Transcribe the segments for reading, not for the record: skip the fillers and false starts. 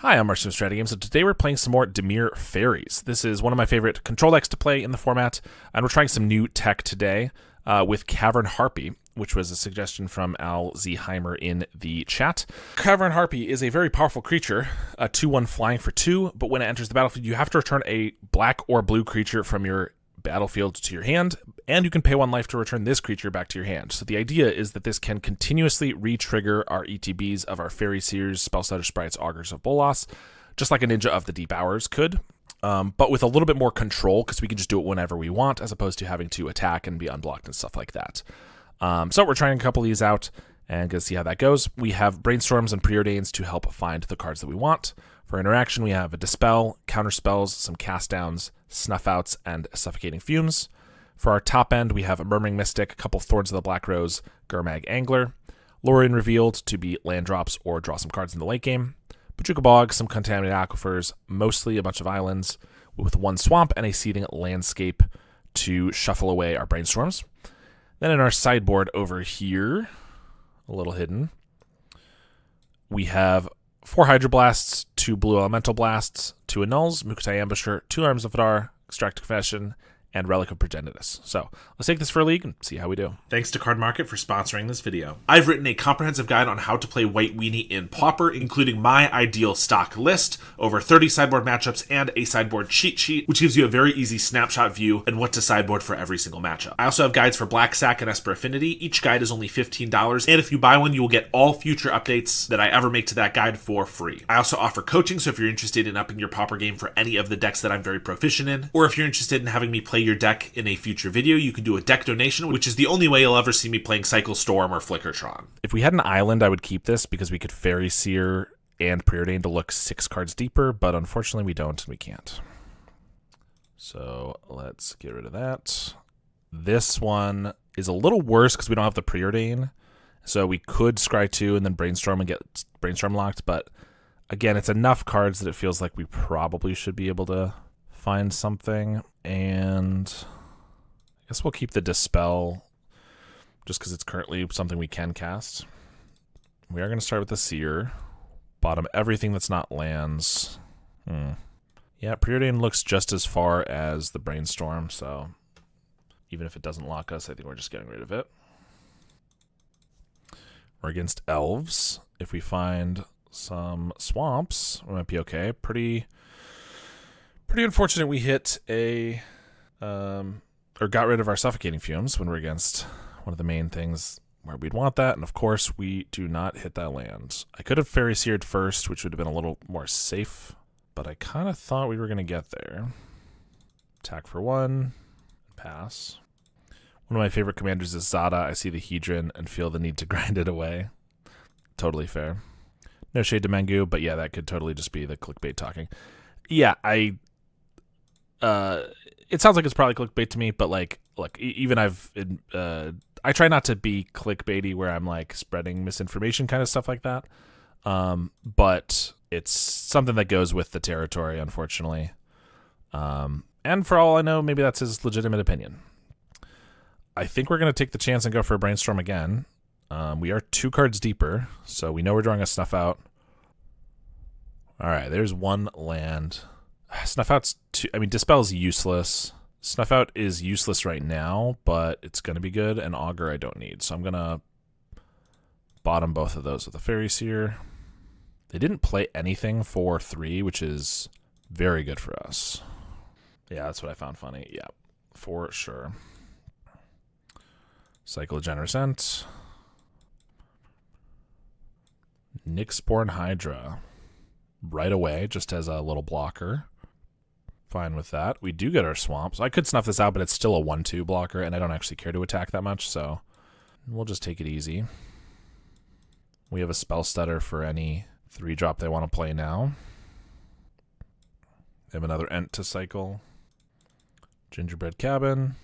Hi, I'm Marcus from StrataGames, and today we're playing some more Dimir Faeries. This is one of my favorite control decks to play in the format, and we're trying some new tech today with Cavern Harpy, which was a suggestion from Al Zheimer in the chat. Cavern Harpy is a very powerful creature, a 2/1 flying for 2, but when it enters the battlefield, you have to return a black or blue creature from your battlefield to your hand, and you can pay 1 life to return this creature back to your hand. So the idea is that this can continuously re-trigger our ETBs of our Fairy Seers, Spellstutter Sprites, Augurs of Bolas, just like a Ninja of the Deep Hours could, but with a little bit more control, because we can just do it whenever we want, as opposed to having to attack and be unblocked and stuff like that. So we're trying a couple of these out, and gonna see how that goes. We have Brainstorms and Preordains to help find the cards that we want. For interaction, we have a Dispel, Counter Spells, some Cast Downs, Snuff Outs, and Suffocating Fumes. For our top end, we have a Murmuring Mystic, a couple Thorns of the Black Rose, Gurmag Angler, Lorien Revealed to be land drops or draw some cards in the late game, Bojuka Bog, some Contaminated Aquifers, mostly a bunch of islands, with 1 swamp and a Seething Landscape to shuffle away our Brainstorms. Then in our sideboard over here, a little hidden, we have 4 Hydroblasts, 2 Blue Elemental Blasts, 2 Annuls, Mukutai Ambusher, 2 Arms of Hadar, Extract Confession, and Relic of Progenitus. So let's take this for a league and see how we do. Thanks to Card Market for sponsoring this video. I've written a comprehensive guide on how to play White Weenie in Pauper, including my ideal stock list, over 30 sideboard matchups, and a sideboard cheat sheet, which gives you a very easy snapshot view and what to sideboard for every single matchup. I also have guides for Black Sack and Esper Affinity. Each guide is only $15, and if you buy one, you will get all future updates that I ever make to that guide for free. I also offer coaching, so if you're interested in upping your Pauper game for any of the decks that I'm very proficient in, or if you're interested in having me play your deck in a future video, you can do a deck donation, which is the only way you'll ever see me playing Cycle Storm or Flickertron. If we had an island, I would keep this because we could Fairy Seer and Preordain to look 6 cards deeper, but unfortunately we don't and we can't. So let's get rid of that. This one is a little worse because we don't have the Preordain, so we could scry 2 and then Brainstorm and get Brainstorm locked, but again, it's enough cards that it feels like we probably should be able to find something, and I guess we'll keep the Dispel just because it's currently something we can cast. We are going to start with the Seer. Bottom everything that's not lands. Yeah, Preordain looks just as far as the Brainstorm, so even if it doesn't lock us, I think we're just getting rid of it. We're against Elves. If we find some swamps, we might be okay. Pretty unfortunate we hit a, or got rid of our Suffocating Fumes when we're against one of the main things where we'd want that, and of course we do not hit that land. I could have Fairy Seared first, which would have been a little more safe, but I kind of thought we were going to get there. Attack for 1, pass. One of my favorite commanders is Zada. I see the Hedron and feel the need to grind it away. Totally fair. No shade to Mengu, but yeah, that could totally just be the clickbait talking. Yeah, it sounds like it's probably clickbait to me, but like, look, even I try not to be clickbaity where I'm like spreading misinformation kind of stuff like that. But it's something that goes with the territory, unfortunately. And for all I know, maybe that's his legitimate opinion. I think we're going to take the chance and go for a Brainstorm again. We are 2 cards deeper, so we know we're drawing a Snuff Out. All right, there's 1 land. Snuff Out's Dispel's useless. Snuff Out is useless right now, but it's going to be good, and Augur I don't need. So I'm going to bottom both of those with a Fairy Seer. They didn't play anything for 3, which is very good for us. Yeah, that's what I found funny. Yeah, for sure. Cycle of Generous Ent. Nyxborn Hydra. Right away, just as a little blocker. Fine with that. We do get our swamps. I could snuff this out, but it's still a 1/2 blocker, and I don't actually care to attack that much, so we'll just take it easy. We have a Spell Stutter for any 3-drop they want to play now. They have another Ent to cycle. Gingerbread Cabin.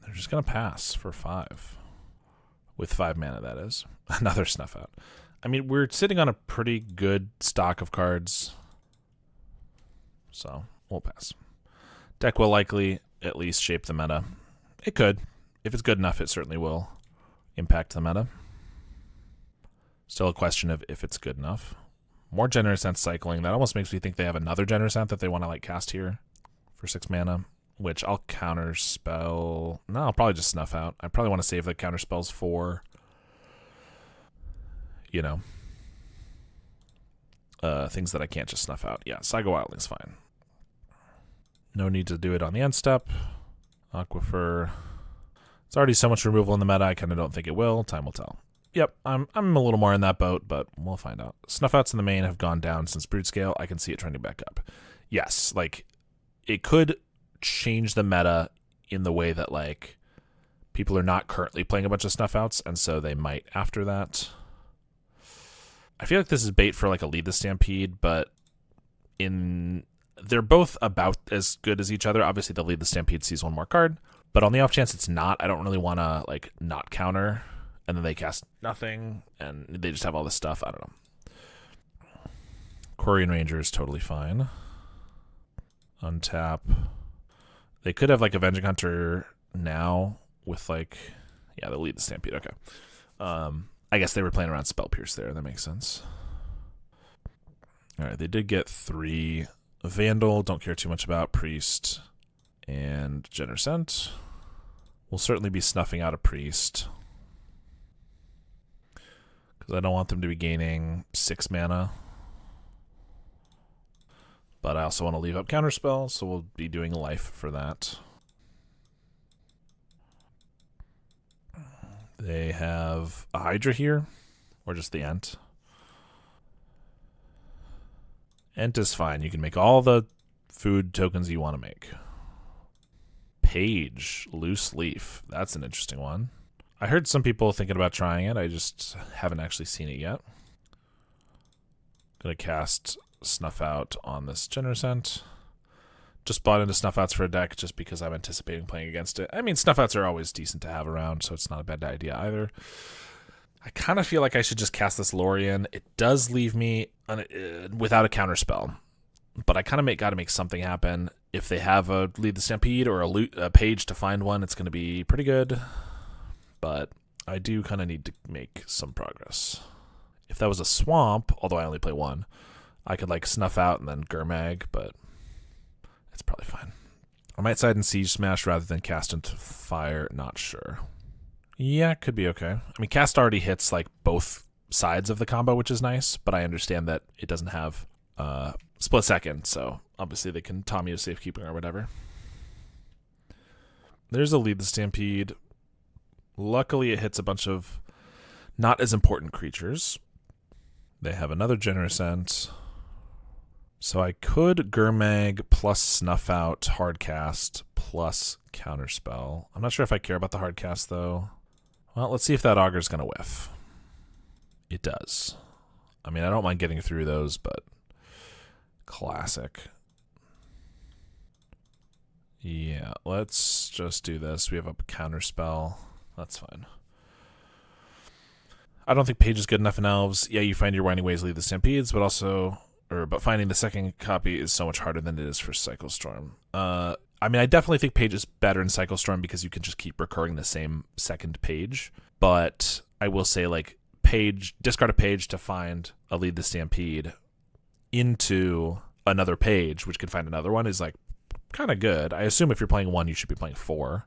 They're just going to pass for 5. With 5 mana, that is. Another Snuff Out. I mean, we're sitting on a pretty good stock of cards, so we'll pass. Deck will likely at least shape the meta. It could. If it's good enough, it certainly will impact the meta. Still a question of if it's good enough. More Generous Scent cycling. That almost makes me think they have another Generous Scent that they want to like cast here for 6 mana, which I'll counter spell. No, I'll probably just snuff out. I probably want to save the counter spells for, you know, things that I can't just snuff out. Yeah, Saiga Wildling's fine. No need to do it on the end step. Aquifer. It's already so much removal in the meta, I kind of don't think it will. Time will tell. Yep, I'm a little more in that boat, but we'll find out. Snuff outs in the main have gone down since Brood Scale. I can see it trending back up. Yes, like, it could change the meta in the way that, like, people are not currently playing a bunch of snuff outs, and so they might after that. I feel like this is bait for, like, a Lead the Stampede, but they're both about as good as each other. Obviously, the Lead the Stampede sees one more card, but on the off chance it's not, I don't really want to, like, not counter, and then they cast nothing, and they just have all this stuff. I don't know. Quarian Ranger is totally fine. Untap. They could have, like, Avenging Hunter now with, like... Yeah, they'll Lead the Stampede. Okay. I guess they were playing around Spell Pierce there. That makes sense. All right, they did get 3 Vandal. Don't care too much about Priest and Generous Scent. We'll certainly be snuffing out a Priest, because I don't want them to be gaining 6 mana. But I also want to leave up Counterspell, so we'll be doing Life for that. They have a Hydra here, or just the Ent. Ent is fine. You can make all the food tokens you want to make. Page, Loose Leaf. That's an interesting one. I heard some people thinking about trying it. I just haven't actually seen it yet. Gonna cast Snuff Out on this Generous Scent. Just bought into Snuff Outs for a deck just because I'm anticipating playing against it. I mean, Snuff Outs are always decent to have around, so it's not a bad idea either. I kind of feel like I should just cast this Lorien. It does leave me without a counter spell, but I kind of got to make something happen. If they have a Lead the Stampede or a page to find one, it's going to be pretty good, but I do kind of need to make some progress. If that was a Swamp, although I only play 1, I could like Snuff Out and then Gurmag, but it's probably fine. I might side and Siege Smash rather than cast into Fire, not sure. Yeah, could be okay. I mean, cast already hits like both sides of the combo, which is nice, but I understand that it doesn't have split second, so obviously they can Tommy of safekeeping or whatever. There's a Lead the Stampede. Luckily, it hits a bunch of not as important creatures. They have another Generous Scent. So I could Gurmag plus Snuff Out, Hardcast, plus Counterspell. I'm not sure if I care about the Hardcast, though. Well, let's see if that Augur's going to whiff. It does. I mean, I don't mind getting through those, but classic. Yeah, let's just do this. We have a Counterspell. That's fine. I don't think Page is good enough in Elves. Yeah, you find your Winding Ways, Lead the Stampedes, but also... but finding the second copy is so much harder than it is for Cycle Storm. I mean, I definitely think Page is better in Cycle Storm because you can just keep recurring the same second page. But I will say, like, Page, discard a page to find a Lead the Stampede into another page, which can find another one, is, like, kind of good. I assume if you're playing 1, you should be playing 4.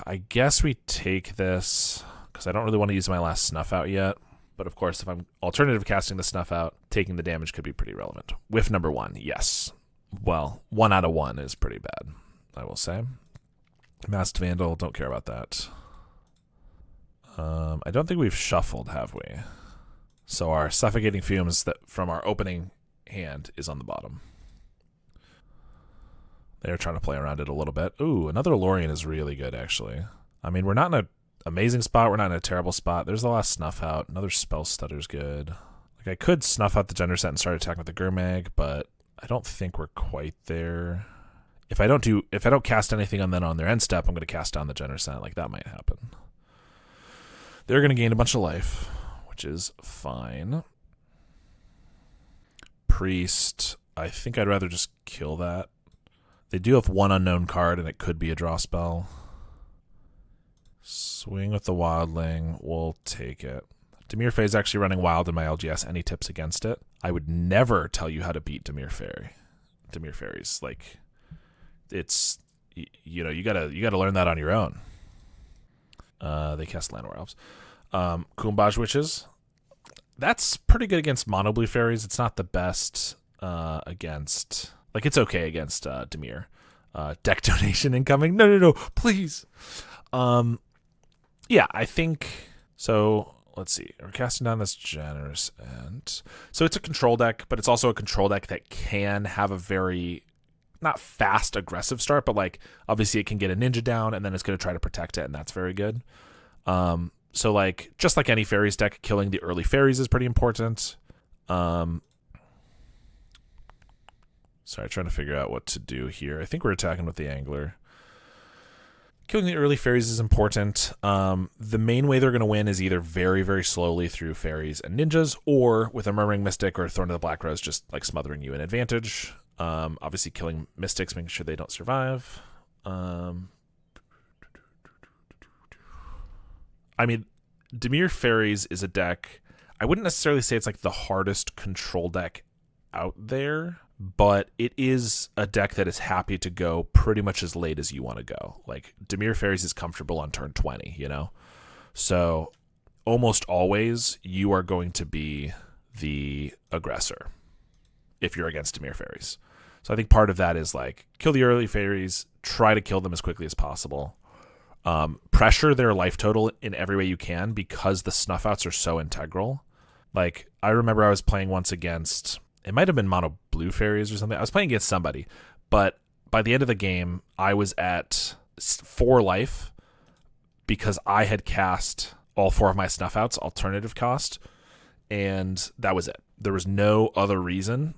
I guess we take this, because I don't really want to use my last Snuff Out yet. But of course, if I'm alternative casting the Snuff Out, taking the damage could be pretty relevant. Whiff number 1, yes. Well, 1 out of 1 is pretty bad, I will say. Masked Vandal, don't care about that. I don't think we've shuffled, have we? So our Suffocating Fumes that from our opening hand is on the bottom. They're trying to play around it a little bit. Ooh, another Lorien is really good, actually. I mean, we're not in a amazing spot. We're not in a terrible spot. There's the last Snuff Out. Another Spell Stutter's good. Like, I could Snuff Out the Generous Scent and start attacking with the Gurmag, but I don't think we're quite there. If I don't cast anything and then on their end step, I'm going to cast down the Generous Scent. Like, that might happen. They're going to gain a bunch of life, which is fine. Priest, I think I'd rather just kill that. They do have 1 unknown card, and it could be a draw spell. Swing with the Wildling. We'll take it. Dimir Faeries is actually running wild in my LGS. Any tips against it? I would never tell you how to beat Dimir Faeries. Like, it's, you gotta learn that on your own. They cast Llanowar Elves. Kumbaj Witches. That's pretty good against mono blue fairies. It's not the best against, like, it's okay against Dimir. Deck donation incoming. No, please. Yeah, I think so. Let's see. We're casting down this generous, and so it's a control deck, but it's also a control deck that can have a very not fast aggressive start, but like obviously it can get a ninja down and then it's going to try to protect it, and that's very good. So like just like any fairies deck, killing the early fairies is pretty important. Sorry, trying to figure out what to do here. I think we're attacking with the angler. Killing the early fairies is important. The main way they're going to win is either very, very slowly through fairies and ninjas, or with a Murmuring Mystic or a Thorn of the Black Rose, just like smothering you in advantage. Obviously killing mystics, making sure they don't survive. I mean, Dimir Faeries is a deck. I wouldn't necessarily say it's like the hardest control deck out there, but it is a deck that is happy to go pretty much as late as you want to go. Like, Dimir Faeries is comfortable on turn 20, you know? So almost always you are going to be the aggressor if you're against Dimir Faeries. So I think part of that is like kill the early fairies, try to kill them as quickly as possible. Pressure their life total in every way you can, because the snuff outs are so integral. Like, I remember I was playing once against, it might have been mono blue fairies or something. I was playing against somebody, but by the end of the game, I was at 4 life because I had cast all 4 of my snuff outs, alternative cost, and that was it. There was no other reason,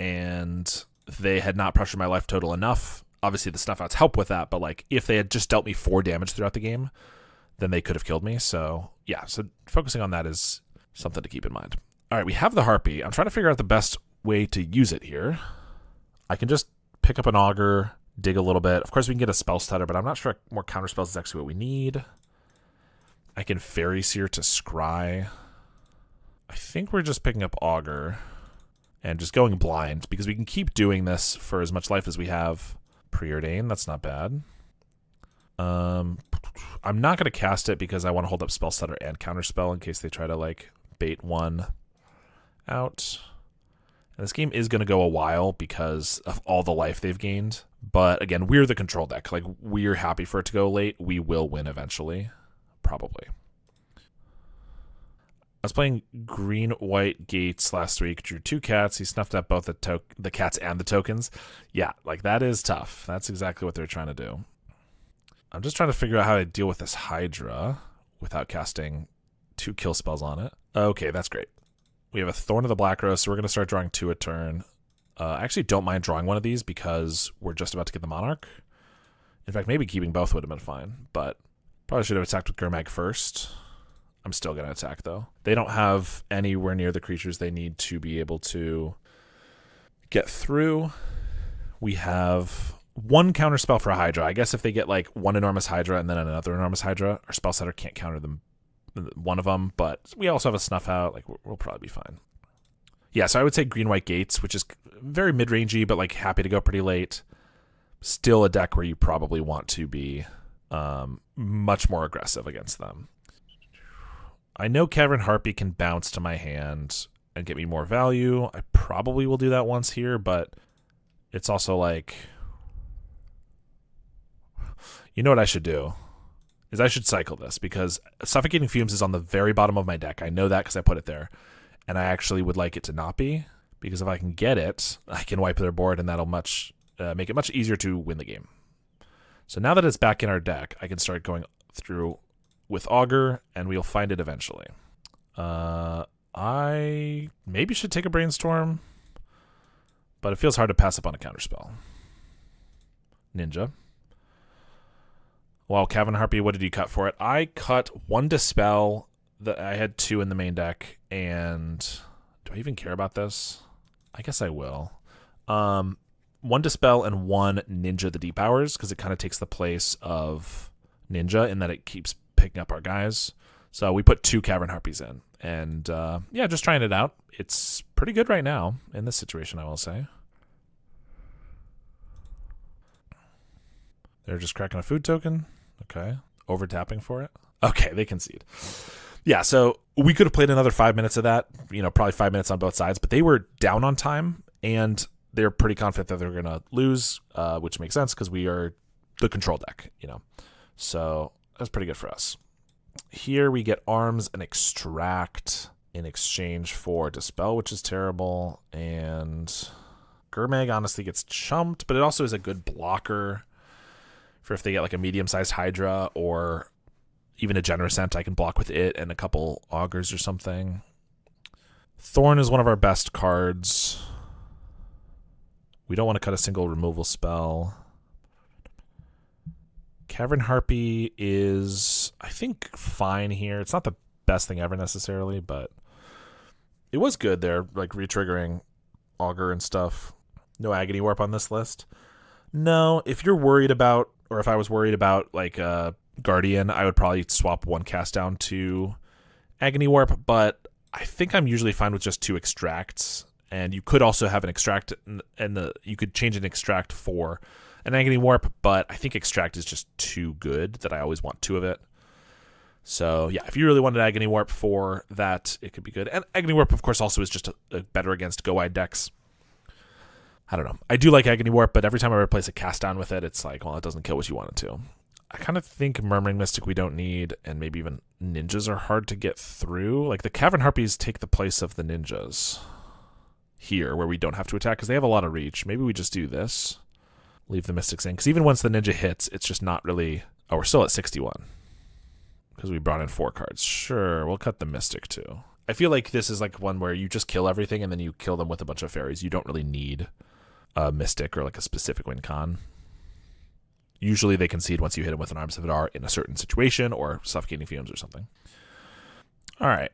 and they had not pressured my life total enough. Obviously, the snuff outs help with that, but like if they had just dealt me 4 damage throughout the game, then they could have killed me. So yeah, so focusing on that is something to keep in mind. All right, we have the Harpy. I'm trying to figure out the best way to use it here. I can just pick up an Augur, dig a little bit. Of course, we can get a Spell Stutter, but I'm not sure more counter spells is actually what we need. I can Fairy Seer to Scry. I think we're just picking up Augur and just going blind, because we can keep doing this for as much life as we have. Preordain, that's not bad. I'm not going to cast it because I want to hold up Spell Stutter and Counterspell in case they try to like bait one out. And this game is going to go a while because of all the life they've gained. But again, we're the control deck. Like, we're happy for it to go late. We will win eventually. Probably. I was playing green-white gates last week. Drew 2 cats. He snuffed out both the cats and the tokens. Yeah, like, that is tough. That's exactly what they're trying to do. I'm just trying to figure out how to deal with this Hydra without casting 2 kill spells on it. Okay, that's great. We have a Thorn of the Black Rose, so we're going to start drawing 2 a turn. I actually don't mind drawing one of these because we're just about to get the Monarch. In fact, maybe keeping both would have been fine, but probably should have attacked with Gurmag first. I'm still going to attack, though. They don't have anywhere near the creatures they need to be able to get through. We have 1 counter spell for a Hydra. I guess if they get like 1 enormous Hydra and then another enormous Hydra, our spell setter can't counter them, one of them, but we also have a snuff out. Like, we'll probably be fine. Yeah, so I would say green-white gates, which is very mid-rangey, but like happy to go pretty late. Still a deck where you probably want to be much more aggressive against them. I know Cavern Harpy can bounce to my hand and get me more value. I probably will do that once here, but it's also like, you know what I should do? Is I should cycle this, because Suffocating Fumes is on the very bottom of my deck. I know that because I put it there. And I actually would like it to not be, because if I can get it, I can wipe their board, and that'll make it much easier to win the game. So now that it's back in our deck, I can start going through with Augur, and we'll find it eventually. I maybe should take a Brainstorm, but it feels hard to pass up on a counterspell. Ninja. Well, Cavern Harpy, what did you cut for it? I cut 1 Dispel. I had 2 in the main deck, and do I even care about this? I guess I will. 1 Dispel and 1 Ninja the Deep Hours, because it kind of takes the place of Ninja in that it keeps picking up our guys. So we put 2 Cavern Harpies in. And yeah, just trying it out. It's pretty good right now in this situation, I will say. They're just cracking a food token. Okay. Over tapping for it. Okay, they concede. Yeah, so we could have played another 5 minutes of that, probably 5 minutes on both sides, but they were down on time, and they're pretty confident that they're going to lose, which makes sense because we are the control deck, So that's pretty good for us. Here we get Arms and Extract in exchange for Dispel, which is terrible, and Gurmag honestly gets chumped, but it also is a good blocker for if they get like a medium-sized Hydra or even a Generosent, I can block with it and a couple Augurs or something. Thorn is one of our best cards. We don't want to cut a single removal spell. Cavern Harpy is, I think, fine here. It's not the best thing ever necessarily, but it was good there, like re-triggering Augur and stuff. No Agony Warp on this list. No, if you're worried about, or if I was worried about like Guardian, I would probably swap 1 cast down to Agony Warp, but I think I'm usually fine with just 2 extracts, and you could also have an extract, and you could change an extract for an Agony Warp, but I think extract is just too good that I always want 2 of it. So yeah, if you really wanted Agony Warp for that, it could be good. And Agony Warp, of course, also is just a better against go-wide decks. I don't know. I do like Agony Warp, but every time I replace a cast down with it, it's like, well, it doesn't kill what you want it to. I kind of think Murmuring Mystic we don't need, and maybe even Ninjas are hard to get through. Like the Cavern Harpies take the place of the Ninjas here, where we don't have to attack, because they have a lot of reach. Maybe we just do this. Leave the Mystics in, because even once the Ninja hits, it's just not really... Oh, we're still at 61, because we brought in 4 cards. Sure, we'll cut the Mystic too. I feel like this is like one where you just kill everything, and then you kill them with a bunch of fairies. You don't really need a Mystic or like a specific win con. Usually they concede once you hit them with an Arms of Adar in a certain situation or Suffocating Fumes or something. All right.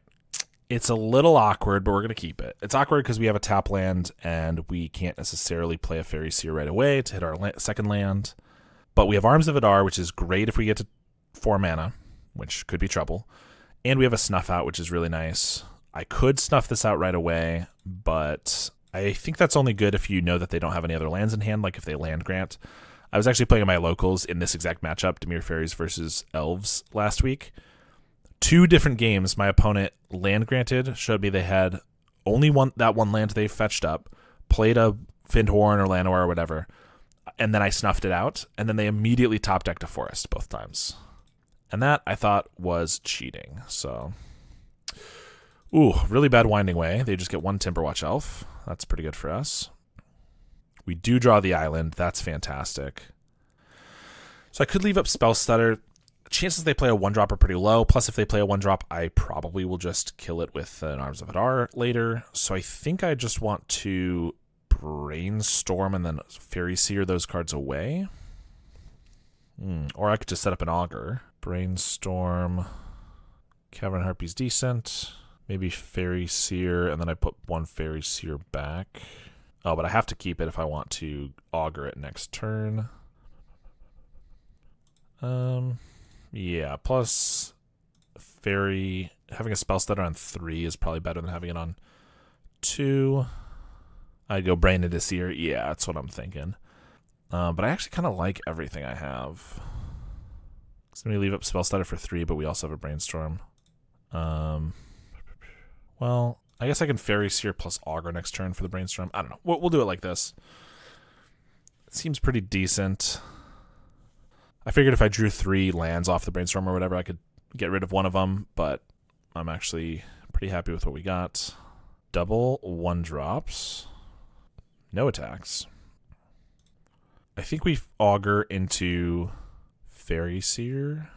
It's a little awkward, but we're going to keep it. It's awkward because we have a tap land and we can't necessarily play a Fairy Seer right away to hit our second land. But we have Arms of Adar, which is great if we get to 4 mana, which could be trouble. And we have a Snuff Out, which is really nice. I could snuff this out right away, but I think that's only good if you know that they don't have any other lands in hand, like if they land grant. I was actually playing my locals in this exact matchup, Dimir Faeries versus Elves, last week. 2 different games, my opponent land granted, showed me they had only that one land they fetched up, played a Findhorn or Llanowar or whatever, and then I snuffed it out, and then they immediately top decked a Forest both times. And that, I thought, was cheating. So, ooh, really bad Winding Way. They just get 1 Timberwatch Elf. That's pretty good for us. We do draw the island. That's fantastic. So I could leave up Spell Stutter. Chances they play a 1-drop are pretty low. Plus, if they play a 1-drop, I probably will just kill it with an Arms of Adar later. So I think I just want to Brainstorm and then Fairy Seer those cards away. Or I could just set up an Augur. Brainstorm. Cavern Harpy's decent. Maybe Fairy Seer, and then I put 1 Fairy Seer back. Oh, but I have to keep it if I want to Augur it next turn. Yeah, plus Fairy... Having a Spell Stutter on 3 is probably better than having it on 2. I'd go Brain into Seer. Yeah, that's what I'm thinking. But I actually kind of like everything I have. So let me leave up Spell Stutter for 3, but we also have a Brainstorm. Well, I guess I can Fairy Seer plus Augur next turn for the Brainstorm. I don't know. We'll do it like this. It seems pretty decent. I figured if I drew 3 lands off the Brainstorm or whatever, I could get rid of one of them, but I'm actually pretty happy with what we got. Double 1-drops. No attacks. I think we Augur into Fairy Seer.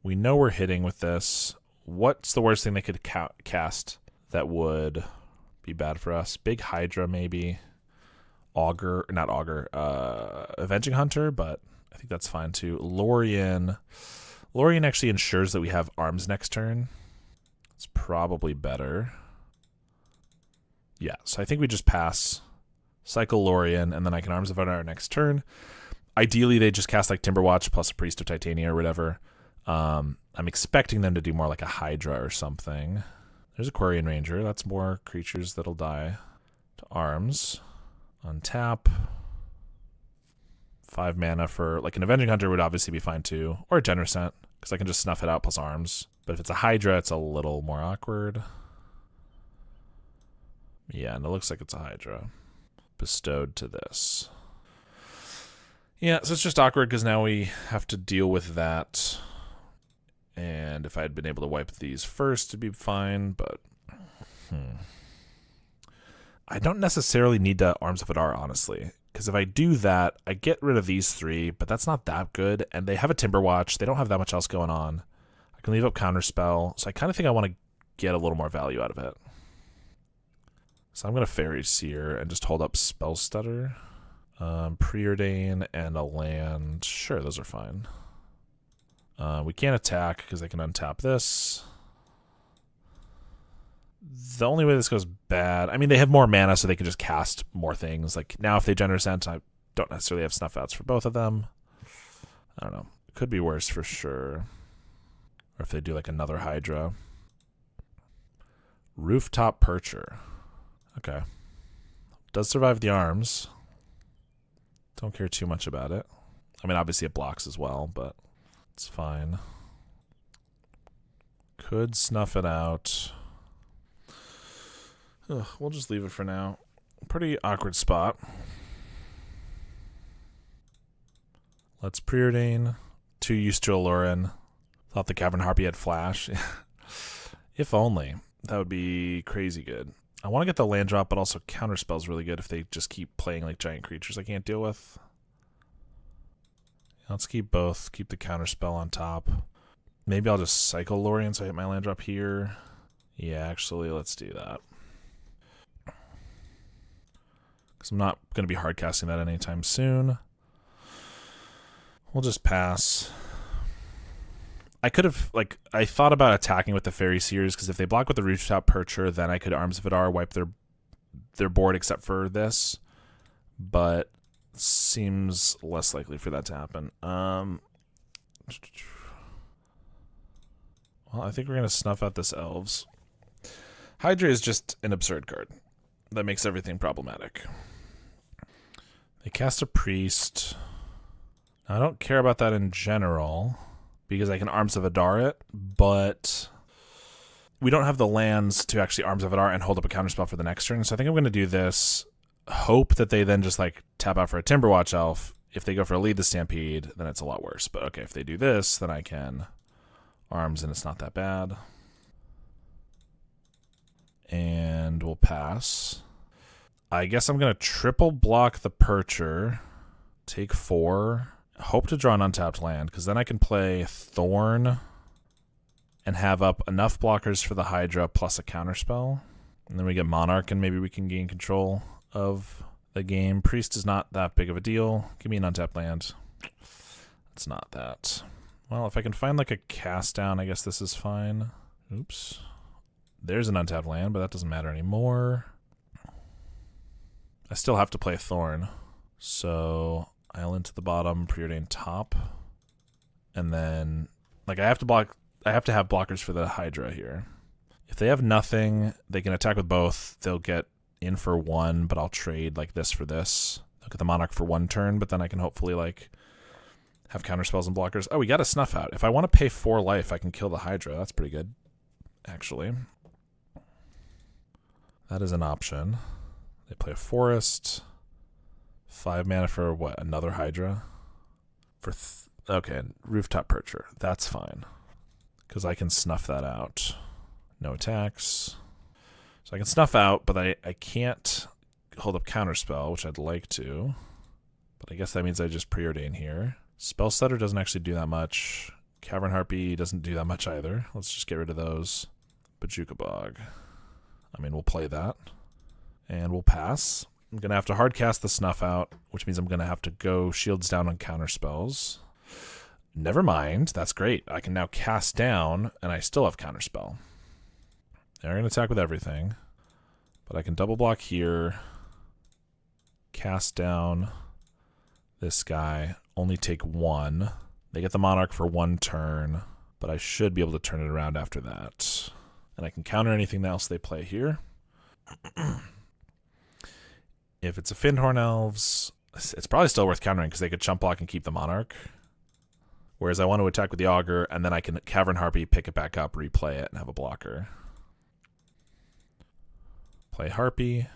We know we're hitting with this. What's the worst thing they could cast that would be bad for us? Big Hydra, maybe. Augur, not Augur, Avenging Hunter, but I think that's fine too. Lorien. Lorien actually ensures that we have Arms next turn. It's probably better. Yeah, so I think we just pass. Cycle Lorien, and then I can Arms of Adar next turn. Ideally, they just cast like Timberwatch plus a Priest of Titania or whatever. I'm expecting them to do more like a Hydra or something. There's a Quarian Ranger. That's more creatures that'll die to arms. Untap. 5 mana for, like, an Avenging Hunter would obviously be fine too. Or a Generosent, because I can just snuff it out plus arms. But if it's a Hydra, it's a little more awkward. Yeah, and it looks like it's a Hydra. Bestowed to this. Yeah, so it's just awkward because now we have to deal with that. And if I had been able to wipe these first, it'd be fine, but... I don't necessarily need to Arms of Hadar, honestly. Because if I do that, I get rid of these 3, but that's not that good. And they have a Timber Watch. They don't have that much else going on. I can leave up Counterspell. So I kind of think I want to get a little more value out of it. So I'm going to Fairy Seer and just hold up Spell Stutter. Preordain and a land. Sure, those are fine. We can't attack because they can untap this. The only way this goes bad... I mean, they have more mana, so they can just cast more things. Like, now if they Generosent, I don't necessarily have Snuff Outs for both of them. I don't know. It could be worse for sure. Or if they do, like, another Hydra. Rooftop Percher. Okay. Does survive the arms. Don't care too much about it. I mean, obviously it blocks as well, but it's fine. Could snuff it out. Ugh, we'll just leave it for now. Pretty awkward spot. Let's Preordain. 2 used to Alurin. Thought the Cavern Harpy had Flash. If only. That would be crazy good. I want to get the land drop, but also Counterspell's really good if they just keep playing like giant creatures I can't deal with. Let's keep both. Keep the Counterspell on top. Maybe I'll just cycle Lorien so I hit my land drop here. Yeah, actually, let's do that. Because I'm not going to be hard casting that anytime soon. We'll just pass. I could have, like, I thought about attacking with the Fairy Seers, because if they block with the Rooftop Percher, then I could Arms of Hadar, wipe their board except for this. But seems less likely for that to happen. Well, I think we're going to snuff out this Elves. Hydra is just an absurd card. That makes everything problematic. They cast a Priest. Now, I don't care about that in general, because I can Arms of Hadar it, but we don't have the lands to actually Arms of Hadar and hold up a counterspell for the next turn, so I think I'm going to do this, hope that they then just like tap out for a Timberwatch Elf. If they go for a Lead the Stampede, then it's a lot worse, but okay, if they do this, then I can Arms and it's not that bad. And we'll pass. I guess I'm going to triple block the Percher, take 4, hope to draw an untapped land, because then I can play Thorn and have up enough blockers for the Hydra plus a counterspell. And then we get Monarch, and maybe we can gain control of the game. Priest is not that big of a deal. Give me an untapped land. It's not that. Well, if I can find like a cast down, I guess this is fine. Oops. There's an untapped land, but that doesn't matter anymore. I still have to play Thorn. So Isle into the bottom, Preordain top. And then, like, I have to have blockers for the Hydra here. If they have nothing, they can attack with both. They'll get in for 1, but I'll trade like this for this. They'll get the Monarch for 1 turn, but then I can hopefully like have counterspells and blockers. Oh, we got a Snuff Out. If I want to pay 4 life, I can kill the Hydra. That's pretty good, actually. That is an option. They play a Forest. 5 mana for what? Another Hydra? For okay, Rooftop Percher. That's fine, because I can snuff that out. No attacks. So I can snuff out, but I can't hold up Counterspell, which I'd like to. But I guess that means I just Preordain here. Spell Stutter doesn't actually do that much. Cavern Harpy doesn't do that much either. Let's just get rid of those. Bajuka Bog. I mean, we'll play that. And we'll pass. I'm going to have to hard cast the Snuff Out, which means I'm going to have to go Shields down on Counterspells. Never mind. That's great. I can now cast down, and I still have Counterspell. They're going to attack with everything. But I can double block here. Cast down this guy. Only take 1. They get the Monarch for 1 turn. but I should be able to turn it around after that. And I can counter anything else they play here. If it's a Fyndhorn Elves, it's probably still worth countering because they could chump block and keep the Monarch. Whereas I want to attack with the Augur, and then I can Cavern Harpy, pick it back up, replay it, and have a blocker. Play Harpy,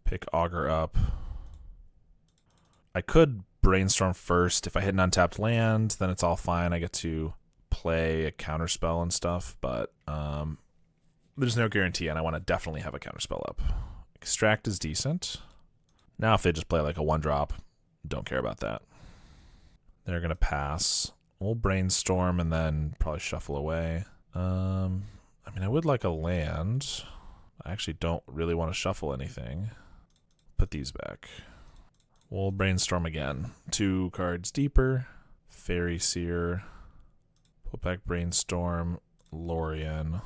pick Augur up. I could Brainstorm first. If I hit an untapped land, then it's all fine. I get to play a counterspell and stuff, but there's no guarantee, and I want to definitely have a counterspell up. Extract is decent. Now if they just play like a 1-drop, don't care about that. They're going to pass. We'll Brainstorm and then probably shuffle away. I mean, I would like a land. I actually don't really want to shuffle anything. Put these back. We'll Brainstorm again. 2 cards deeper. Fairy Seer. Put back Brainstorm. Lorien.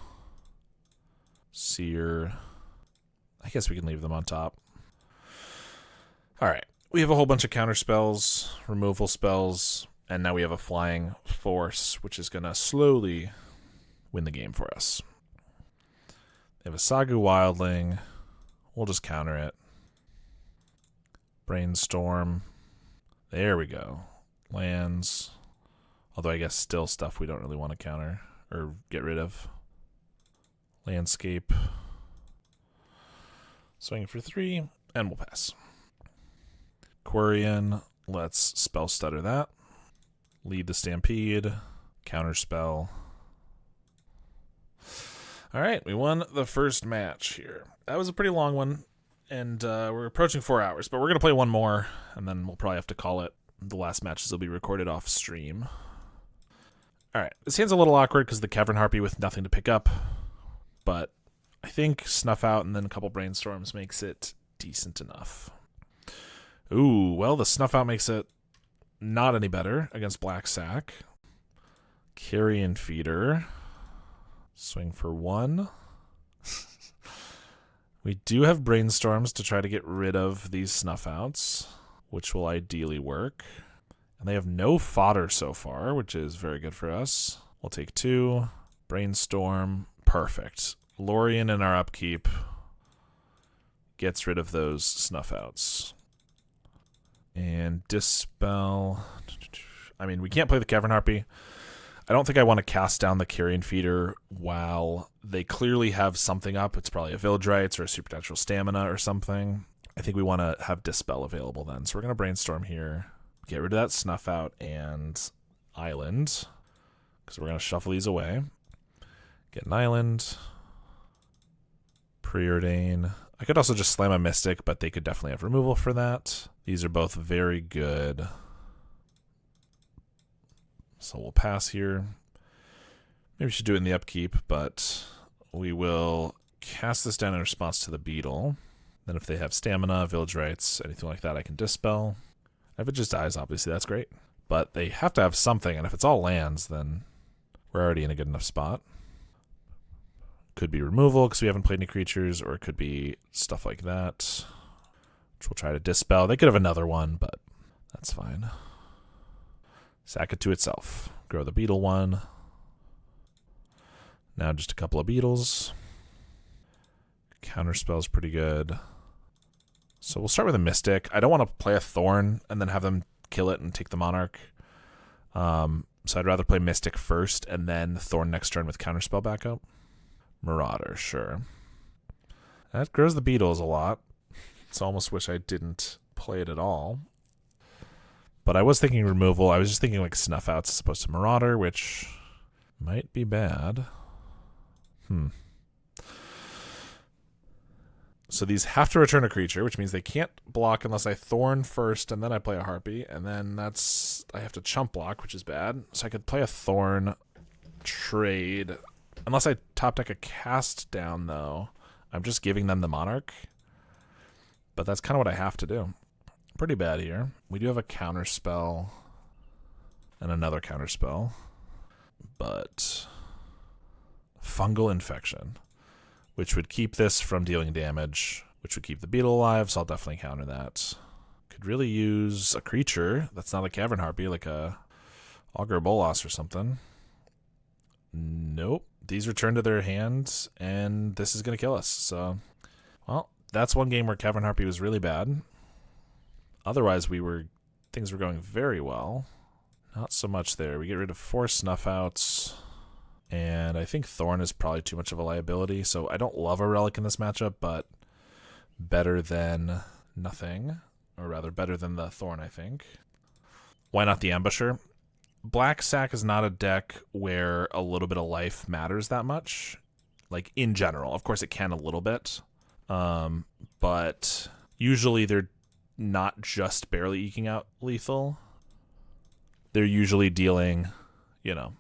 Seer. I guess we can leave them on top. Alright. We have a whole bunch of counter spells, removal spells, and now we have a flying force, which is going to slowly win the game for us. They have a Sagu Wildling. We'll just counter it. Brainstorm. There we go. Lands. Although I guess still stuff we don't really want to counter or get rid of. Landscape. Swing for 3, and we'll pass. Quirion. Let's spell stutter that. Lead the Stampede. Counterspell. Alright, we won the first match here. That was a pretty long one, and we're approaching 4 hours, but we're going to play one more, and then we'll probably have to call it. The last matches will be recorded off stream. Alright, this hand's a little awkward because the Cavern Harpy with nothing to pick up, but I think Snuff Out and then a couple Brainstorms makes it decent enough. Ooh, well, the Snuff Out makes it not any better against Black Sack. Carrion Feeder. Swing for 1. We do have Brainstorms to try to get rid of these Snuff Outs, which will ideally work. And they have no fodder so far, which is very good for us. We'll take 2. Brainstorm. Perfect. Lorien in our upkeep gets rid of those Snuff Outs. And Dispel. I mean, we can't play the Cavern Harpy. I don't think I want to cast down the Carrion Feeder while they clearly have something up. It's probably a Village Rites or a Supernatural Stamina or something. I think we want to have Dispel available then. So we're going to Brainstorm here. Get rid of that Snuff Out and Island, because we're going to shuffle these away. Get an Island. Preordain. I could also just slam a Mystic, but they could definitely have removal for that. These are both very good. So we'll pass here. Maybe we should do it in the upkeep, but we will cast this down in response to the Beetle. Then if they have Stamina, Village Rites, anything like that, I can Dispel. If it just dies, obviously, that's great. But they have to have something, and if it's all lands, then we're already in a good enough spot. Could be removal, because we haven't played any creatures, or it could be stuff like that, which we'll try to Dispel. They could have another one, but that's fine. Sack it to itself. Grow the Beetle 1. Now just a couple of Beetles. Counterspell's pretty good. So we'll start with a Mystic. I don't want to play a Thorn and then have them kill it and take the Monarch. So I'd rather play Mystic first and then Thorn next turn with Counterspell backup. Marauder, sure. That grows the Beetles a lot. So I almost wish I didn't play it at all. But I was thinking removal. I was just thinking like Snuff Outs as opposed to Marauder, which might be bad. So these have to return a creature, which means they can't block unless I Thorn first and then I play a Harpy. And then I have to chump block, which is bad. So I could play a Thorn, trade. Unless I top deck a Cast Down, though. I'm just giving them the Monarch. But that's kind of what I have to do. Pretty bad here. We do have a Counterspell and another Counterspell. But Fungal Infection, which would keep this from dealing damage, which would keep the Beetle alive, so I'll definitely counter that. Could really use a creature that's not a Cavern Harpy, like a Augur Bolas or something. Nope. These return to their hand, and this is going to kill us. So, well, that's one game where Cavern Harpy was really bad. Otherwise, things were going very well. Not so much there. We get rid of 4 snuff outs. And I think Thorn is probably too much of a liability. So I don't love a relic in this matchup, but better than nothing. Or rather, better than the Thorn, I think. Why not the Ambusher? Black Sack is not a deck where a little bit of life matters that much. Like, in general. Of course, it can a little bit. But usually they're not just barely eking out lethal. They're usually dealing, you know,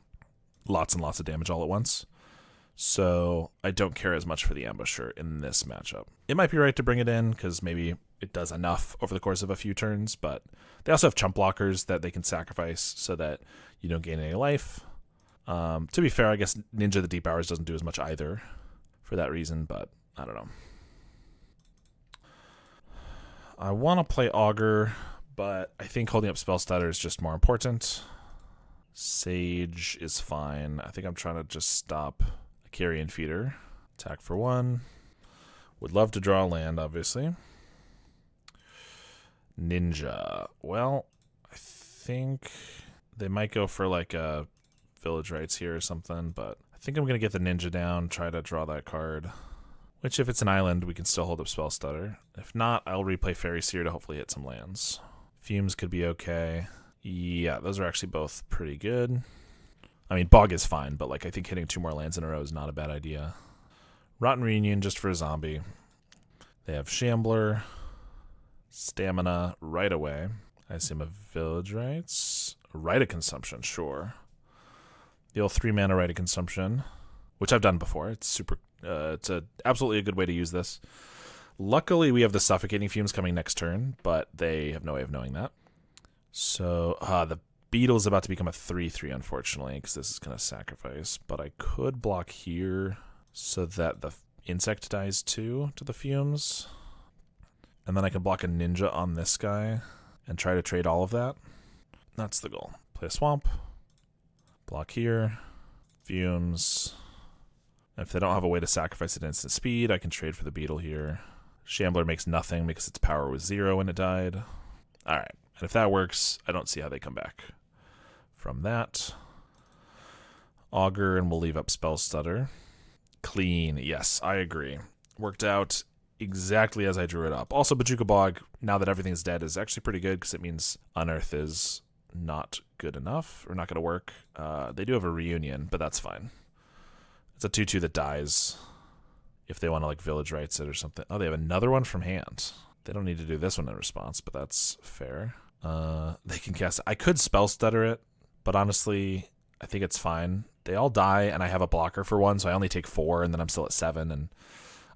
lots and lots of damage all at once. So I don't care as much for the Ambusher in this matchup. It might be right to bring it in because maybe it does enough over the course of a few turns, but they also have chump blockers that they can sacrifice so that you don't gain any life. To be fair, I guess Ninja the Deep Hours doesn't do as much either for that reason, but I don't know. I want to play Augur, but I think holding up Spell Stutter is just more important. Sage is fine. I think I'm trying to just stop a Carrion Feeder. Attack for 1. Would love to draw a land, obviously. Ninja. Well, I think they might go for like a Village Rites here or something, but I think I'm going to get the Ninja down, try to draw that card. Which, if it's an island, we can still hold up Spell Stutter. If not, I'll replay Fairy Seer to hopefully hit some lands. Fumes could be okay. Yeah, those are actually both pretty good. I mean, Bog is fine, but like I think hitting 2 more lands in a row is not a bad idea. Rotten Reunion just for a zombie. They have Shambler, Stamina right away. I assume a Village Rites. Rite of Consumption, sure. The old 3 mana Rite of Consumption, which I've done before. It's super. It's absolutely a good way to use this. Luckily, we have the Suffocating Fumes coming next turn, but they have no way of knowing that. So, the Beetle's about to become a 3/3, unfortunately, because this is going to sacrifice. But I could block here so that the insect dies too to the Fumes. And then I can block a Ninja on this guy and try to trade all of that. That's the goal. Play a Swamp. Block here. Fumes. If they don't have a way to sacrifice at instant speed, I can trade for the Beetle here. Shambler makes nothing because its power was 0 when it died. Alright, and if that works, I don't see how they come back from that. Augur, and we'll leave up Spell Stutter. Clean, yes, I agree. Worked out exactly as I drew it up. Also, Bojuka Bog, now that everything's dead, is actually pretty good because it means Unearth is not good enough, or not going to work. They do have a Reunion, but that's fine. It's a 2/2 that dies if they want to like Village Rites it or something. Oh, they have another one from hand. They don't need to do this one in response, but that's fair. They can cast it. I could Spell Stutter it, but honestly, I think it's fine. They all die, and I have a blocker for 1, so I only take 4, and then I'm still at 7, and